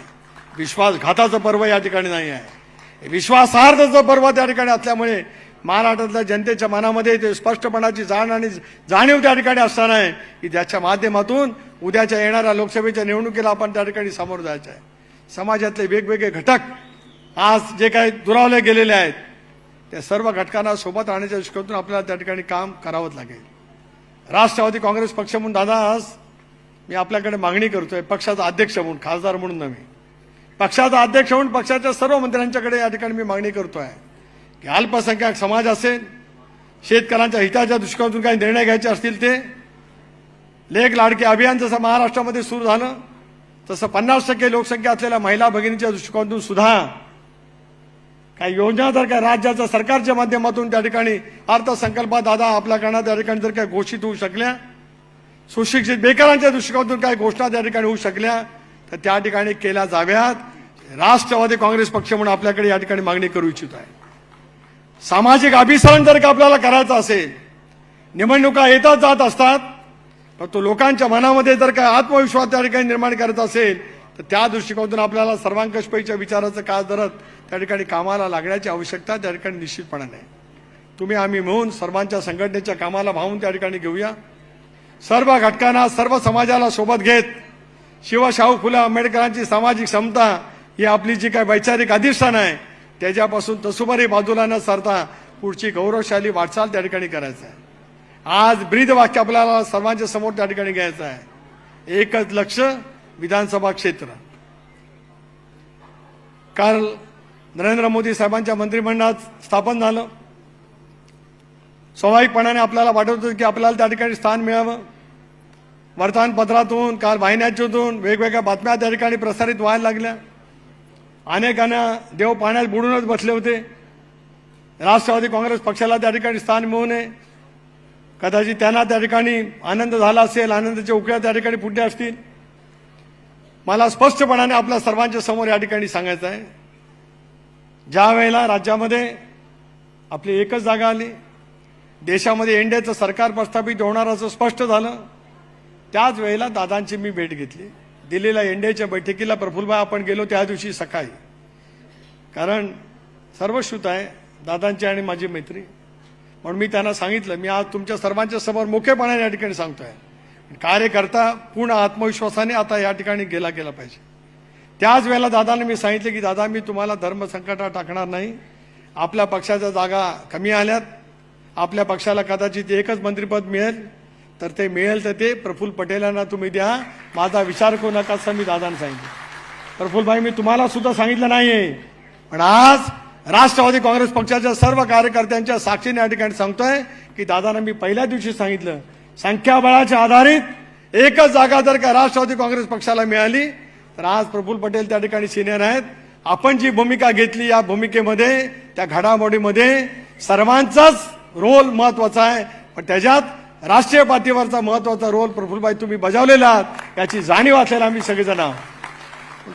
विश्वासघाताचं पर्व या ठिकाणी नाही आहे. विश्वासार्हतेचं पर्व त्या ठिकाणी असल्यामुळे महाराष्ट्रातल्या जनतेच्या मनामध्ये ते स्पष्टपणाची जाण आणि जाणीव त्या ठिकाणी असताना आहे की ज्याच्या माध्यमातून उद्याच्या येणाऱ्या लोकसभेच्या निवडणुकीला आपण त्या ठिकाणी सामोरं जायचं आहे. समाजातले वेगवेगळे घटक आज जे काही दुरावले गेलेले आहेत त्या सर्व घटकांना सोबत आणण्याच्या दृष्टीकोनातून आपल्याला त्या ठिकाणी काम करावंच लागेल. राष्ट्रवादी काँग्रेस पक्ष म्हणून दादा आज मी आपल्याकडे मागणी करतोय, पक्षाचा अध्यक्ष म्हणून, खासदार म्हणून नव्हे, पक्षाचा अध्यक्ष म्हणून पक्षाच्या सर्व मंत्र्यांच्याकडे या ठिकाणी मी मागणी करतोय की अल्पसंख्याक समाज असेल, शेतकऱ्यांच्या हिताच्या दृष्टिकोनातून काही निर्णय घ्यायचे असतील, ते लेख लाडके अभियान जसं महाराष्ट्रामध्ये सुरू झालं तसं 50% लोकसंख्या असलेल्या महिला भगिनीच्या दृष्टिकोनातून सुद्धा काही योजना जर काय राज्याच्या सरकारच्या माध्यमातून त्या ठिकाणी अर्थसंकल्पात दादा आपल्याकडनं त्या ठिकाणी जर काही घोषित होऊ शकल्या, सुशिक्षित बेकारांच्या दृष्टिकोनातून काही घोषणा त्या ठिकाणी होऊ शकल्या तर त्या ठिकाणी केल्या जाव्यात. राष्ट्रवादी काँग्रेस पक्ष म्हणून आपल्याकडे या ठिकाणी मागणी करू इच्छित आहे. सामाजिक अभिसरण जर का आपल्याला करायचं असेल, निवडणुका येतात जात असतात, पण तो लोकांच्या मनामध्ये जर काय आत्मविश्वास त्या ठिकाणी निर्माण करायचा असेल तर त्या दृष्टिकोनातून आपल्याला सर्वांकषपैच्या विचाराचं काळ धरत त्या ठिकाणी कामाला लागण्याची आवश्यकता त्या ठिकाणी निश्चितपणाने. तुम्ही आम्ही मिळून सर्वांच्या संघटनेच्या कामाला भावून त्या ठिकाणी घेऊया. सर्व घटकांना, सर्व समाजाला सोबत घेत शिवशाहू फुले आंबेडकरांची सामाजिक समता ही आपली जी काय वैचारिक अधिष्ठान आहे त्याच्यापासून तसुमारी बाजूला न सरता पुढची गौरवशाली वाटचाल त्या ठिकाणी करायचं आहे. आज ब्रीद वाक्य आपल्याला सर्वांच्या समोर त्या ठिकाणी घ्यायचं आहे, एकच लक्ष विधानसभा क्षेत्र. काल नरेंद्र मोदी साहेबांच्या मंत्रिमंडळात स्थापन झालं. स्वाभाविकपणाने आपल्याला वाटत होतं की आपल्याला त्या ठिकाणी स्थान मिळावं. वर्तमानपत्रातून, काल वाहिन्यांतून वेगवेगळ्या बातम्या त्या ठिकाणी प्रसारित व्हायला लागल्या. अनेकांना देव पाण्यात बुडूनच बसले होते. राष्ट्रवादी काँग्रेस पक्षाला त्या ठिकाणी स्थान मिळू नये, कदाचित त्यांना त्या ठिकाणी आनंद झाला असेल, आनंदाच्या उकळ्या त्या ठिकाणी फुटल्या असतील. मला स्पष्टपणाने आपल्या सर्वांच्या समोर या ठिकाणी सांगायचं आहे, ज्या वेळेला राज्यामध्ये आपली एकच जागा आली, देशामध्ये एनडीएचं सरकार प्रस्थापित होणार असं स्पष्ट झालं, त्याच वेळेला दादांची मी भेट घेतली. दिल्लीला एनडीएच्या बैठकीला प्रफुल्लभाई आपण गेलो त्या दिवशी सकाळी, कारण सर्वश्रुत आहे दादांची आणि माझी मैत्री. म्हणून मी त्यांना सांगितलं, मी आज तुमच्या सर्वांच्या समोर मोठेपणाने या ठिकाणी सांगतोय कार्यकर्ता पूर्ण आत्मविश्वासाने आता या ठिकाणी गेला पाहिजे. त्याच वेळेला दादांना मी सांगितलं की दादा, मी तुम्हाला धर्मसंकटात टाकणार नाही. आपल्या पक्षाच्या जागा कमी आल्यात, आपल्या पक्षाला कदाचित एकच मंत्रिपद मिळेल, तर ते मिळेल तर ते प्रफुल्ल पटेलांना तुम्ही द्या, माझा विचार करू नका, असं मी दादांना सांगितलं. प्रफुल्लभाई, मी तुम्हाला सुद्धा सांगितलं नाहीये, पण आज राष्ट्रवादी काँग्रेस पक्षाच्या सर्व कार्यकर्त्यांच्या साक्षीने या ठिकाणी सांगतोय की दादांना मी पहिल्या दिवशी सांगितलं, संख्याबळाच्या आधारित एकच जागा जर का राष्ट्रवादी काँग्रेस पक्षाला मिळाली तर आज प्रफुल्ल पटेल त्या ठिकाणी सिनियर आहेत. आपण जी भूमिका घेतली या भूमिकेमध्ये, त्या घडामोडीमध्ये सर्वांचाच रोल महत्वाचा आहे, पण त्याच्यात राष्ट्रीय पातळीवरचा महत्वाचा रोल प्रफुल्लभाई तुम्ही बजावलेला आहात, याची जाणीव असलेला आम्ही सगळेजण आहोत.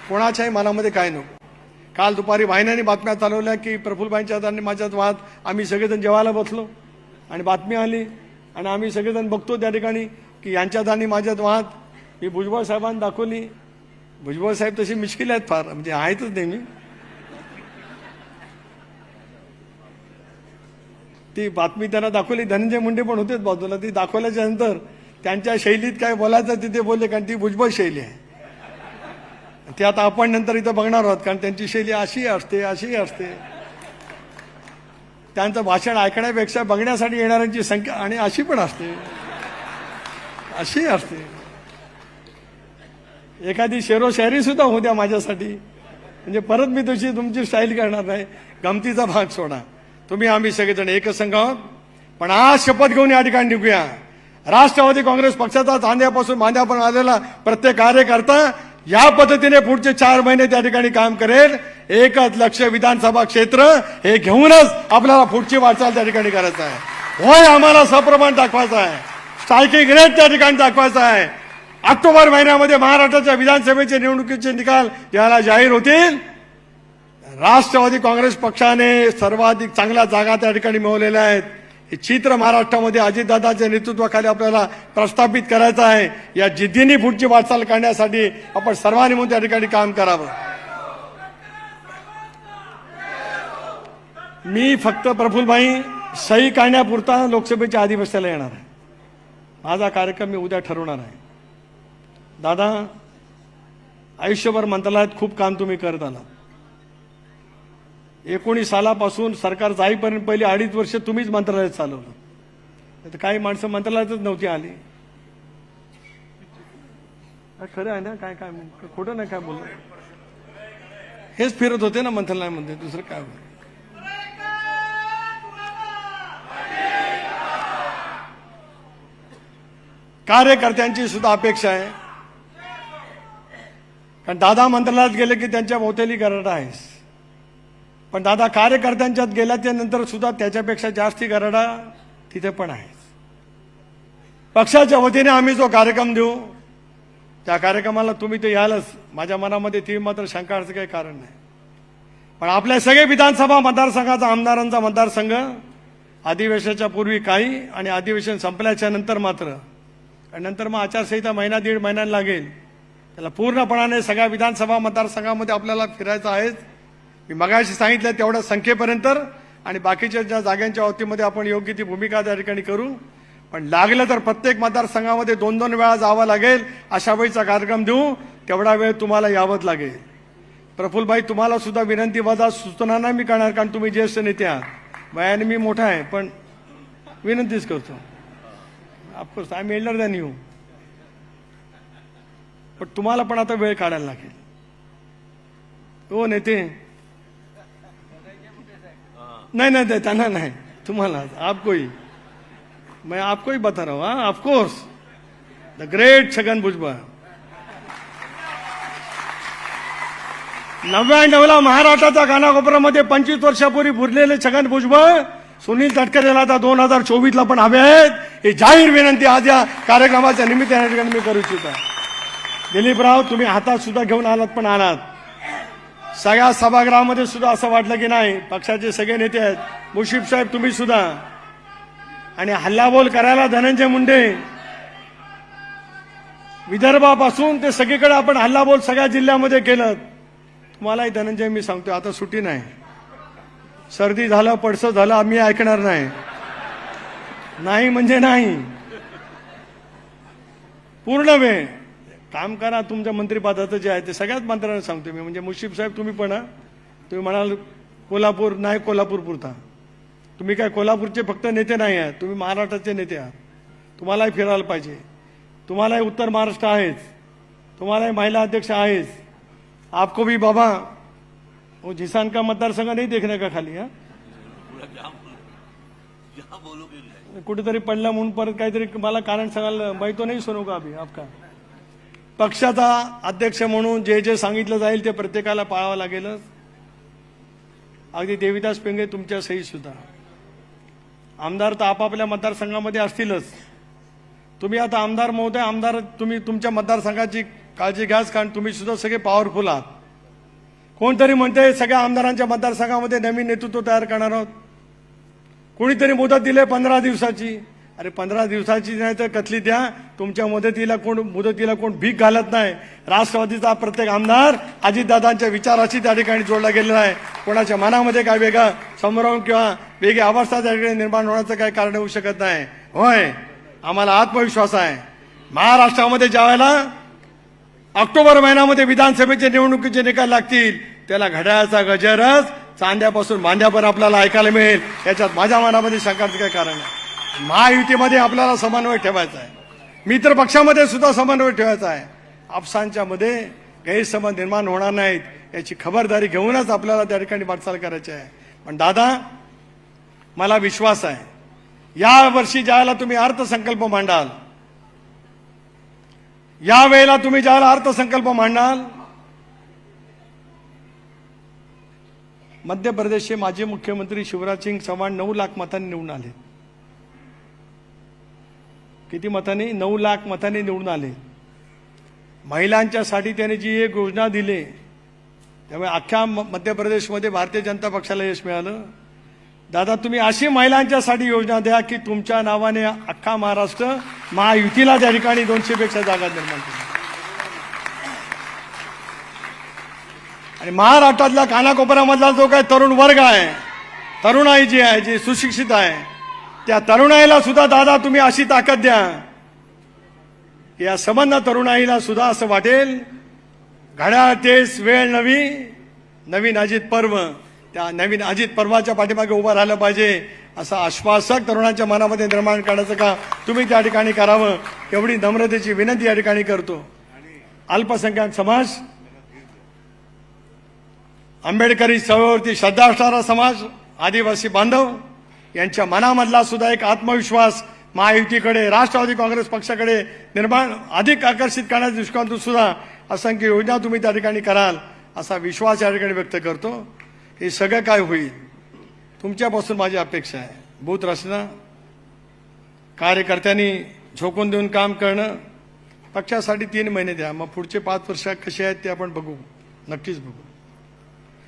कोणाच्याही मनामध्ये काय नको. काल दुपारी वाहिन्यांनी बातम्या चालवल्या की प्रफुल्लभाईंच्या आणि माझ्यात वाद, आम्ही सगळेजण जेवायला बसलो आणि बातमी आली आणि आम्ही सगळेजण बघतो त्या ठिकाणी की यांच्यात आणि माझ्यात वाद. मी भुजबळ साहेबांना दाखवली. भुजबळ साहेब तशी मिश्किल आहेत फार, म्हणजे आहेतच नेहमी. ती बातमी त्यांना दाखवली, धनंजय मुंडे पण होतेच बाजूला. ती दाखवल्याच्या नंतर त्यांच्या शैलीत काय बोलायचं तिथे बोलले, कारण ती भुजबळ शैली आहे. ते आता आपण नंतर इथं बघणार आहोत, कारण त्यांची शैली अशी असते. त्यांचं भाषण ऐकण्यापेक्षा बघण्यासाठी येणाऱ्यांची संख्या आणि अशी पण असते. एखादी शेरोशायरी सुद्धा होऊ द्या माझ्यासाठी, म्हणजे परत मी तुमची स्टाईल करणार नाही. गमतीचा भाग सोडा. तुम्ही आम्ही सगळेजण एकच संघ आहोत, पण आज शपथ घेऊन या ठिकाणी निघूया. राष्ट्रवादी काँग्रेस पक्षाचा चांद्यापासून मांद्यापर्यंत आलेला प्रत्येक कार्यकर्ता या पद्धतीने पुढचे 4 महिने त्या ठिकाणी काम करेल. एकच लक्ष विधानसभा क्षेत्र हे घेऊनच आपल्याला पुढची वाटचाल त्या ठिकाणी करायचं आहे. होय, आम्हाला सप्रमाण दाखवायचं आहे, स्ट्रायकिंग रेट त्या ठिकाणी दाखवायचा आहे. ऑक्टोबर महिन्यामध्ये महाराष्ट्राच्या विधानसभेचे निवडणुकीचे निकाल ज्याला जाहीर होतील, राष्ट्रवादी काँग्रेस पक्षाने सर्वाधिक चांगल्या जागा त्या ठिकाणी मिळवलेल्या आहेत. हे चित्र महाराष्ट्रामध्ये अजितदादांच्या नेतृत्वाखाली आपल्याला प्रस्थापित करायचं आहे. या जिद्दीने पुढची वाटचाल करण्यासाठी आपण सर्वांनी म्हणून त्या ठिकाणी काम करावं. मी फक्त प्रफुल्लभाई सही करण्यापुरता लोकसभेच्या अधिवेशनाला येणार आहे. माझा कार्यक्रम मी उद्या ठरवणार आहे. दादा, आयुष्यभर मंत्रालयात खूप काम तुम्ही करत आलात. 19 सालापासून सरकार जाईपर्यंत पहिली 2.5 वर्ष तुम्हीच मंत्रालयात चालवलं. काही माणसं मंत्रालयातच नव्हती आली. खरं आहे ना? काय खोटं नाही काय बोललं. हेच फिरत होते ना मंत्रालयामध्ये, दुसरं काय बोल. कार्यकर्त्यांची सुद्धा अपेक्षा आहे, कारण दादा मंत्रालयात गेले की त्यांच्या भोवताली गरडा आहेस, पण दादा कार्यकर्त्यांच्यात गेल्याच्या नंतर सुद्धा त्याच्यापेक्षा जास्ती गरडा तिथे पण आहे. पक्षाच्या वतीने आम्ही जो कार्यक्रम देऊ त्या कार्यक्रमाला तुम्ही तर यालच. माझ्या मनामध्ये ती मात्र शंकाचं काही कारण नाही. पण आपल्या सगळे विधानसभा मतदारसंघाचा आमदारांचा मतदारसंघ अधिवेशनाच्या पूर्वी काही आणि अधिवेशन संपल्याच्या नंतर मात्र, आणि नंतर मग आचारसंहिता 1.5 महिन्यांना लागेल, त्याला पूर्णपणाने सगळ्या विधानसभा मतदारसंघामध्ये आपल्याला फिरायचं आहे. मी मगाशी सांगितलं तेवढ्या संख्येपर्यंत, आणि बाकीच्या ज्या जागांच्या बाबतीमध्ये आपण योग्य ती भूमिका त्या ठिकाणी करू. पण लागलं तर प्रत्येक मतदारसंघामध्ये 2-2 वेळा जावं लागेल, अशा वेळीचा कार्यक्रम देऊ. तेवढा वेळ तुम्हाला यावंच लागेल. प्रफुल्लभाई, तुम्हाला सुद्धा विनंती वजा सूचना मी करणार, कारण तुम्ही ज्येष्ठ नेते आहात. वयाने मी मोठा आहे, पण विनंतीच करतो. Of course I am elder than you, पण तुम्हाला पण आता वेळ काढायला लागेल. हो नेते, नहीं त्यांना नहीं, तुम्हाला, आपको ही, मैं आपको ही बता रहा हूँ. हाँ, of course the great Chhagan Bhujbal. 99ला महाराष्ट्राच्या कानाकोपऱ्यामध्ये 25 वर्षापूर्वी बुरलेले छगन भुजबळ सुनील तटकरेला आता 2024ला पण हवे आहेत. ही जाहीर विनंती आज या कार्यक्रमाच्या निमित्ताने मी करू इच्छितो. दिलीपराव, तुम्ही हातात सुद्धा घेऊन आलात, पण आलात सगळ्या सभागृहामध्ये सुद्धा असं वाटलं की नाही पक्षाचे सगळे नेते आहेत. मुशीफ साहेब, तुम्ही सुद्धा, आणि हल्लाबोल करायला धनंजय मुंडे, विदर्भापासून ते सगळीकडे आपण हल्लाबोल सगळ्या जिल्ह्यामध्ये केलं. तुम्हालाही धनंजय मी सांगतो, आता सुट्टी नाही. सर्दी झालं, पडसं झालं, आम्ही ऐकणार नाही. नाही म्हणजे नाही. पूर्ण वेळ काम करा. तुमच्या मंत्रिपदाचं जे आहे ते सगळ्याच मंत्र्यांना सांगतो मी, म्हणजे मुश्रीफ साहेब तुम्ही पण तुम्ही म्हणाल कोल्हापूर नाही, कोल्हापूर पुरता. तुम्ही काय कोल्हापूरचे फक्त नेते नाही आहात, तुम्ही महाराष्ट्राचे नेते आहात. तुम्हालाही फिरायला पाहिजे. तुम्हालाही उत्तर महाराष्ट्र आहेच, तुम्हालाही महिला अध्यक्ष आहेच. आपको भी बाबा वो जिसान का मतदारसंघ नहीं देखने का खाली. कुठेतरी पडला म्हणून परत काहीतरी मला कारण सांगायला बाई तो नाही सुनू का अभि आपका. पक्षाचा अध्यक्ष म्हणून जे जे सांगितलं जाईल ते प्रत्येकाला पाळावं लागेलच. अगदी देविदास पेंगे तुमच्या सही सुद्धा. आमदार तर आपापल्या मतदारसंघामध्ये असतीलच. तुम्ही आता आमदार महोदय, आमदार तुम्ही तुमच्या मतदारसंघाची काळजी घ्याच, कारण तुम्ही सुद्धा सगळे पॉवरफुल आहात. कोणतरी म्हणते सगळ्या आमदारांच्या मतदारसंघामध्ये नवीन नेतृत्व तयार करणार आहोत. कोणीतरी मुदत दिले 15 दिवसाची. अरे 15 दिवसाची नाही तर कसली द्या. तुमच्या मुदतीला कोण भीक घालत नाही. राष्ट्रवादीचा प्रत्येक आमदार अजितदादांच्या विचाराशी त्या ठिकाणी जोडला गेलेला आहे. कोणाच्या मनामध्ये काय वेगळा संभ्रम किंवा वेगळी अवस्था त्या ठिकाणी निर्माण होण्याचं काही कारण होऊ शकत नाही. होय, आम्हाला आत्मविश्वास आहे. महाराष्ट्रामध्ये ज्यावेळेला ऑक्टोबर महिन्यामध्ये विधानसभेचे निवडणुकीचे निकाल लागतील त्याला घड्याळाचा गजरच चांद्यापासून बांध्यापर्यंत आपल्याला ऐकायला मिळेल. याच्यात माझ्या मनामध्ये शंकाचं काही कारण नाही. महायुतीमध्ये आपल्याला समन्वय ठेवायचा आहे. मित्र पक्षामध्ये सुद्धा समन्वय ठेवायचा आहे. आपसांच्या मध्ये गैरसमज निर्माण होणार नाहीत याची खबरदारी घेऊनच आपल्याला त्या ठिकाणी वाटचाल करायची आहे. पण दादा, मला विश्वास आहे या वर्षी ज्यावेळेला तुम्ही अर्थसंकल्प मांडाल, यावेळेला तुम्ही ज्यावेळेला अर्थसंकल्प मांडाल, मध्य प्रदेशचे माजी मुख्यमंत्री शिवराज सिंग चौहान 9 लाख मतांनी निवडून आले. किती मतांनी? 9 लाख मतांनी निवडून आले. महिलांच्यासाठी त्यांनी जी एक योजना दिली त्यामुळे अख्ख्या मध्य प्रदेशमध्ये भारतीय जनता पक्षाला यश मिळालं. दादा, तुम्ही अशी महिलांच्यासाठी योजना द्या की तुमच्या नावाने अख्खा महाराष्ट्र महायुतीला त्या ठिकाणी 200 पेक्षा जागा निर्माण करा. आणि महाराष्ट्रातल्या कानाकोपऱ्यामधला जो काही तरुण वर्ग आहे, तरुणाई जी आहे, जी सुशिक्षित आहे, त्या तरुणाईला सुद्धा दादा तुम्ही अशी ताकद द्या की या संबंध तरुणाईला सुद्धा असं वाटेल घड्याळ तेच वेळ नवी, नवीन अजित पर्व, त्या नवीन अजित पर्वाच्या पाठीमागे उभं राहिलं पाहिजे असं आश्वासक तरुणांच्या मनामध्ये निर्माण करण्याचं का तुम्ही त्या ठिकाणी करावं एवढी नम्रतेची विनंती या ठिकाणी करतो. अल्पसंख्याक समाज, आंबेडकरी चळवळीवरती श्रद्धा असणारा समाज, आदिवासी बांधव यांच्या मनामधला सुद्धा एक आत्मविश्वास महायुतीकडे, राष्ट्रवादी काँग्रेस पक्षाकडे निर्माण अधिक आकर्षित करण्याच्या दृष्टिकोनातून सुद्धा असंख्य योजना तुम्ही त्या ठिकाणी कराल असा विश्वास या ठिकाणी व्यक्त करतो. हे सगळं काय होईल तुमच्यापासून माझी अपेक्षा आहे. बूथ रचना, कार्यकर्त्यांनी झोकून देऊन काम करणं. पक्षासाठी 3 महिने द्या, मग पुढचे 5 वर्ष कसे आहेत ते आपण बघू, नक्कीच बघू.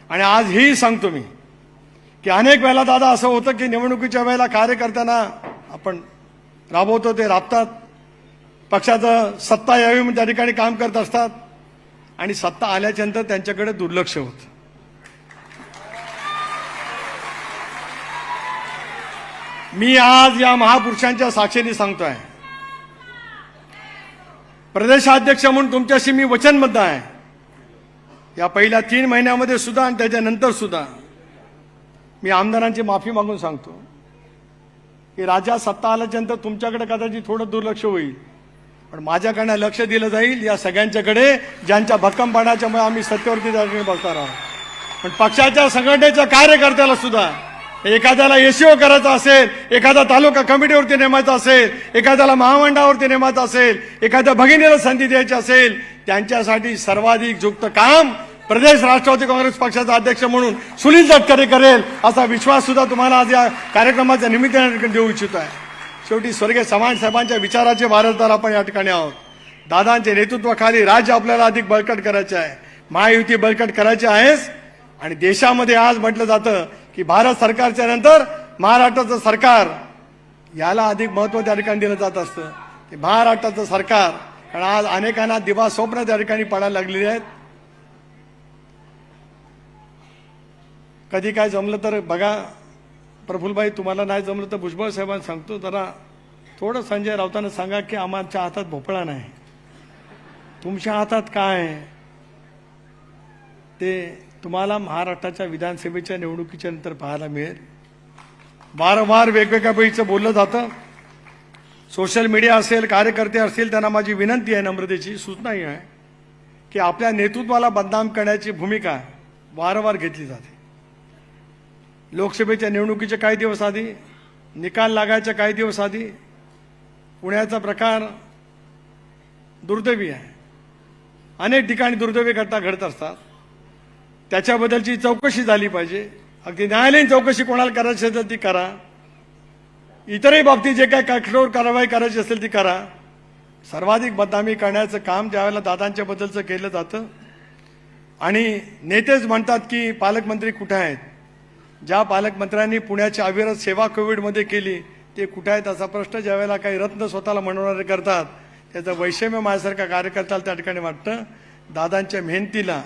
आणि आज हेही सांगतो मी की अनेक वेळेला दादा असं होतं की निवडणुकीच्या वेळेला कार्यकर्त्यांना आपण राबवतो ते राबतात, पक्षाचं सत्ता यावी म्हणून त्या ठिकाणी काम करत असतात आणि सत्ता आल्याच्या नंतर त्यांच्याकडे दुर्लक्ष होतं. मी आज या महापुरुषांच्या साक्षीने सांगतोय, प्रदेशाध्यक्ष म्हणून तुमच्याशी मी वचनबद्ध आहे. या पहिल्या 3 महिन्यामध्ये सुद्धा आणि त्याच्यानंतर सुद्धा मी आमदारांची माफी मागून सांगतो की राज्यात सत्ता आल्याच्यानंतर तुमच्याकडे कदाचित थोडं दुर्लक्ष होईल, पण माझ्याकडनं लक्ष दिलं जाईल या सगळ्यांच्याकडे ज्यांच्या भक्कमपणाच्यामुळे आम्ही सत्तेवरती बसणार आहोत. पण पक्षाच्या संघटनेच्या कार्यकर्त्याला सुद्धा एखाद्याला एसीओ करायचा असेल, एखादा तालुका कमिटीवरती नेमायचा असेल, एखाद्याला महामंडळावरती नेमायचा असेल, एखाद्या भगिनीला संधी द्यायची असेल, त्यांच्यासाठी सर्वाधिक युक्त काम प्रदेश राष्ट्रवादी काँग्रेस पक्षाचा अध्यक्ष म्हणून सुनील तटकरे करेल असा विश्वास सुद्धा तुम्हाला आज या कार्यक्रमाच्या निमित्ताने देऊ इच्छितो आहे. शेवटी स्वर्गीय चव्हाण साहेबांच्या विचाराचे वारसदार आपण या ठिकाणी आहोत. दादांच्या नेतृत्वाखाली राज्य आपल्याला अधिक बळकट करायचे आहे, महायुती बळकट करायची आहेच. आणि देशामध्ये आज म्हटलं जातं की भारत सरकारच्या नंतर महाराष्ट्राचं सरकार याला अधिक महत्त्व त्या ठिकाणी दिलं जात असतं. ते महाराष्ट्राचं सरकार, कारण आज अनेकांना दिवा स्वप्न त्या ठिकाणी पडायला लागलेली आहेत. कधी काय जमलं तर बघा प्रफुल्लभाई, तुम्हाला नाही जमलं तर भुजबळ साहेबांना सांगतो, जरा थोडं संजय राऊतांना सांगा की आमच्या हातात भोपळा नाही. तुमच्या हातात काय आहे ते तुम्हाला महाराष्ट्राच्या विधानसभेच्या निवडणुकीच्या नंतर पाहायला मिळेल. वारंवार वेगवेगळ्या पैकीचं बोललं जातं. सोशल मीडिया असेल, कार्यकर्ते असतील, त्यांना माझी विनंती आहे, नम्रतेची सूचनाही आहे की आपल्या नेतृत्वाला बदनाम करण्याची भूमिका वारंवार घेतली जाते. लोकसभेच्या निवडणुकीचे काही दिवस आधी, निकाल लागायच्या काही दिवस आधी पुण्याचा प्रकार दुर्दैवी आहे. अनेक ठिकाणी दुर्दैवी घटना घडत असतात. त्याच्याबद्दलची चौकशी झाली पाहिजे. अगदी न्यायालयीन चौकशी कोणाला करायची असेल ती करा. इतरही बाबतीत जे काही कठोर कारवाई करायची असेल ती करा. सर्वाधिक बदनामी करण्याचं काम ज्यावेळेला दादांच्या बद्दलचं केलं जातं आणि नेतेच म्हणतात की पालकमंत्री कुठे आहेत. ज्या पालकमंत्र्यांनी पुण्याची अविरत सेवा कोविडमध्ये केली ते कुठे आहेत असा प्रश्न ज्यावेळेला काही रत्न स्वतःला म्हणणारे करतात, त्याचं वैषम्य माझ्यासारख्या कार्यकर्त्याला त्या ठिकाणी वाटतं. दादांच्या मेहनतीला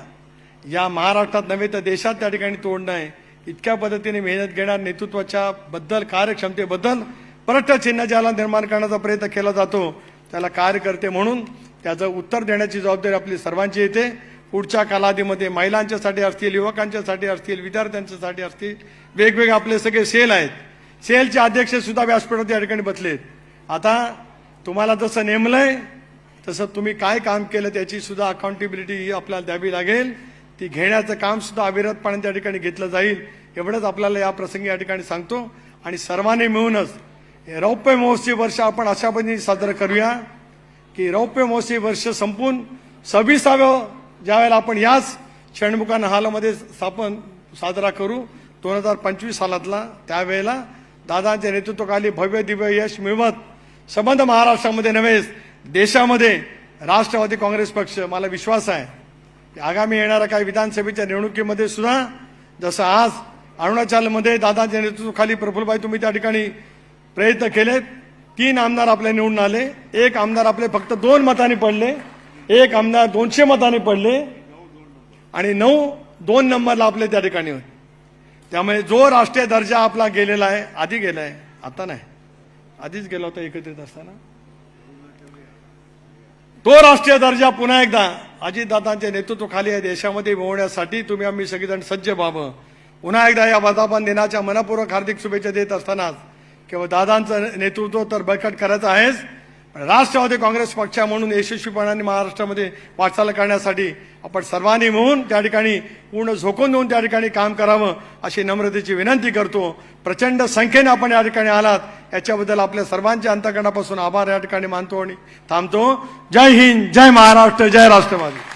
या महाराष्ट्रात नव्हे तर देशात त्या ठिकाणी तोड नाही. इतक्या पद्धतीने मेहनत घेणार नेतृत्वाच्या बद्दल, कार्यक्षमतेबद्दल प्रश्न चिन्ह ज्याला निर्माण करण्याचा प्रयत्न केला जातो त्याला कार्यकर्ते म्हणून त्याचं उत्तर देण्याची जबाबदारी आपली सर्वांची येते. पुढच्या कालावधीमध्ये महिलांच्यासाठी असतील, युवकांच्यासाठी असतील, विद्यार्थ्यांच्यासाठी असतील, वेगवेगळे आपले सगळे सेल आहेत. सेलचे अध्यक्ष सुद्धा व्यासपीठावर या ठिकाणी बसलेत. आता तुम्हाला जसं नेमलंय तसं तुम्ही काय काम केलं त्याची सुद्धा अकाउंटेबिलिटी आपल्याला द्यावी लागेल. ती घेण्याचं काम सुद्धा अविरतपणे त्या ठिकाणी घेतलं जाईल. एवढंच आपल्याला या प्रसंगी या ठिकाणी सांगतो. आणि सर्वांनी मिळूनच रौप्य महोत्सवी वर्ष आपण अशा पद्धतीने साजरं करूया की रौप्य महोत्सवी वर्ष संपून 26व्या ज्यावेळेला आपण याच षण्मुखान हॉलमध्ये साजरा करू 2025 सालातला, त्यावेळेला दादांच्या नेतृत्वाखाली भव्य दिव्य यश मिळवत संबंध महाराष्ट्रामध्ये नव्हे देशामध्ये राष्ट्रवादी काँग्रेस पक्ष, मला विश्वास आहे की आगामी येणाऱ्या काही विधानसभेच्या निवडणुकीमध्ये सुद्धा जसं आज अरुणाचलमध्ये दादांच्या नेतृत्वाखाली प्रफुल्लभाई तुम्ही त्या ठिकाणी प्रयत्न केलेत. 3 आमदार आपले निवडून आले. 1 आमदार आपले फक्त 2 मतांनी पडले. 1 आमदार 200 मतांनी पडले आणि 2 नंबरला आपले त्या ठिकाणी होते. त्यामुळे जो राष्ट्रीय दर्जा आपला गेलेला आहे, आधी गेलाय, आता नाही, आधीच गेला होता एकत्रित असताना, तो राष्ट्रीय दर्जा पुन्हा एकदा अजितदादांच्या नेतृत्वाखाली या देशामध्ये मिळवण्यासाठी तुम्ही आम्ही सगळेजण सज्ज व्हावं. पुन्हा एकदा या वर्धापन दिनाच्या मनपूर्वक हार्दिक शुभेच्छा देत असतानाच केवळ दादांचं नेतृत्व तर बळकट करायचं आहेच, पण राष्ट्रवादी काँग्रेस पक्ष म्हणून यशस्वीपणाने महाराष्ट्रामध्ये वाटचाल करण्यासाठी आपण सर्वांनी मिळून त्या ठिकाणी पूर्ण झोकून देऊन त्या ठिकाणी काम करावं अशी नम्रतेची विनंती करतो. प्रचंड संख्येने आपण या ठिकाणी आलात याच्याबद्दल आपल्या सर्वांच्या अंतःकरणापासून आभार या ठिकाणी मानतो आणि थांबतो. जय हिंद, जय महाराष्ट्र, जय राष्ट्रवादी.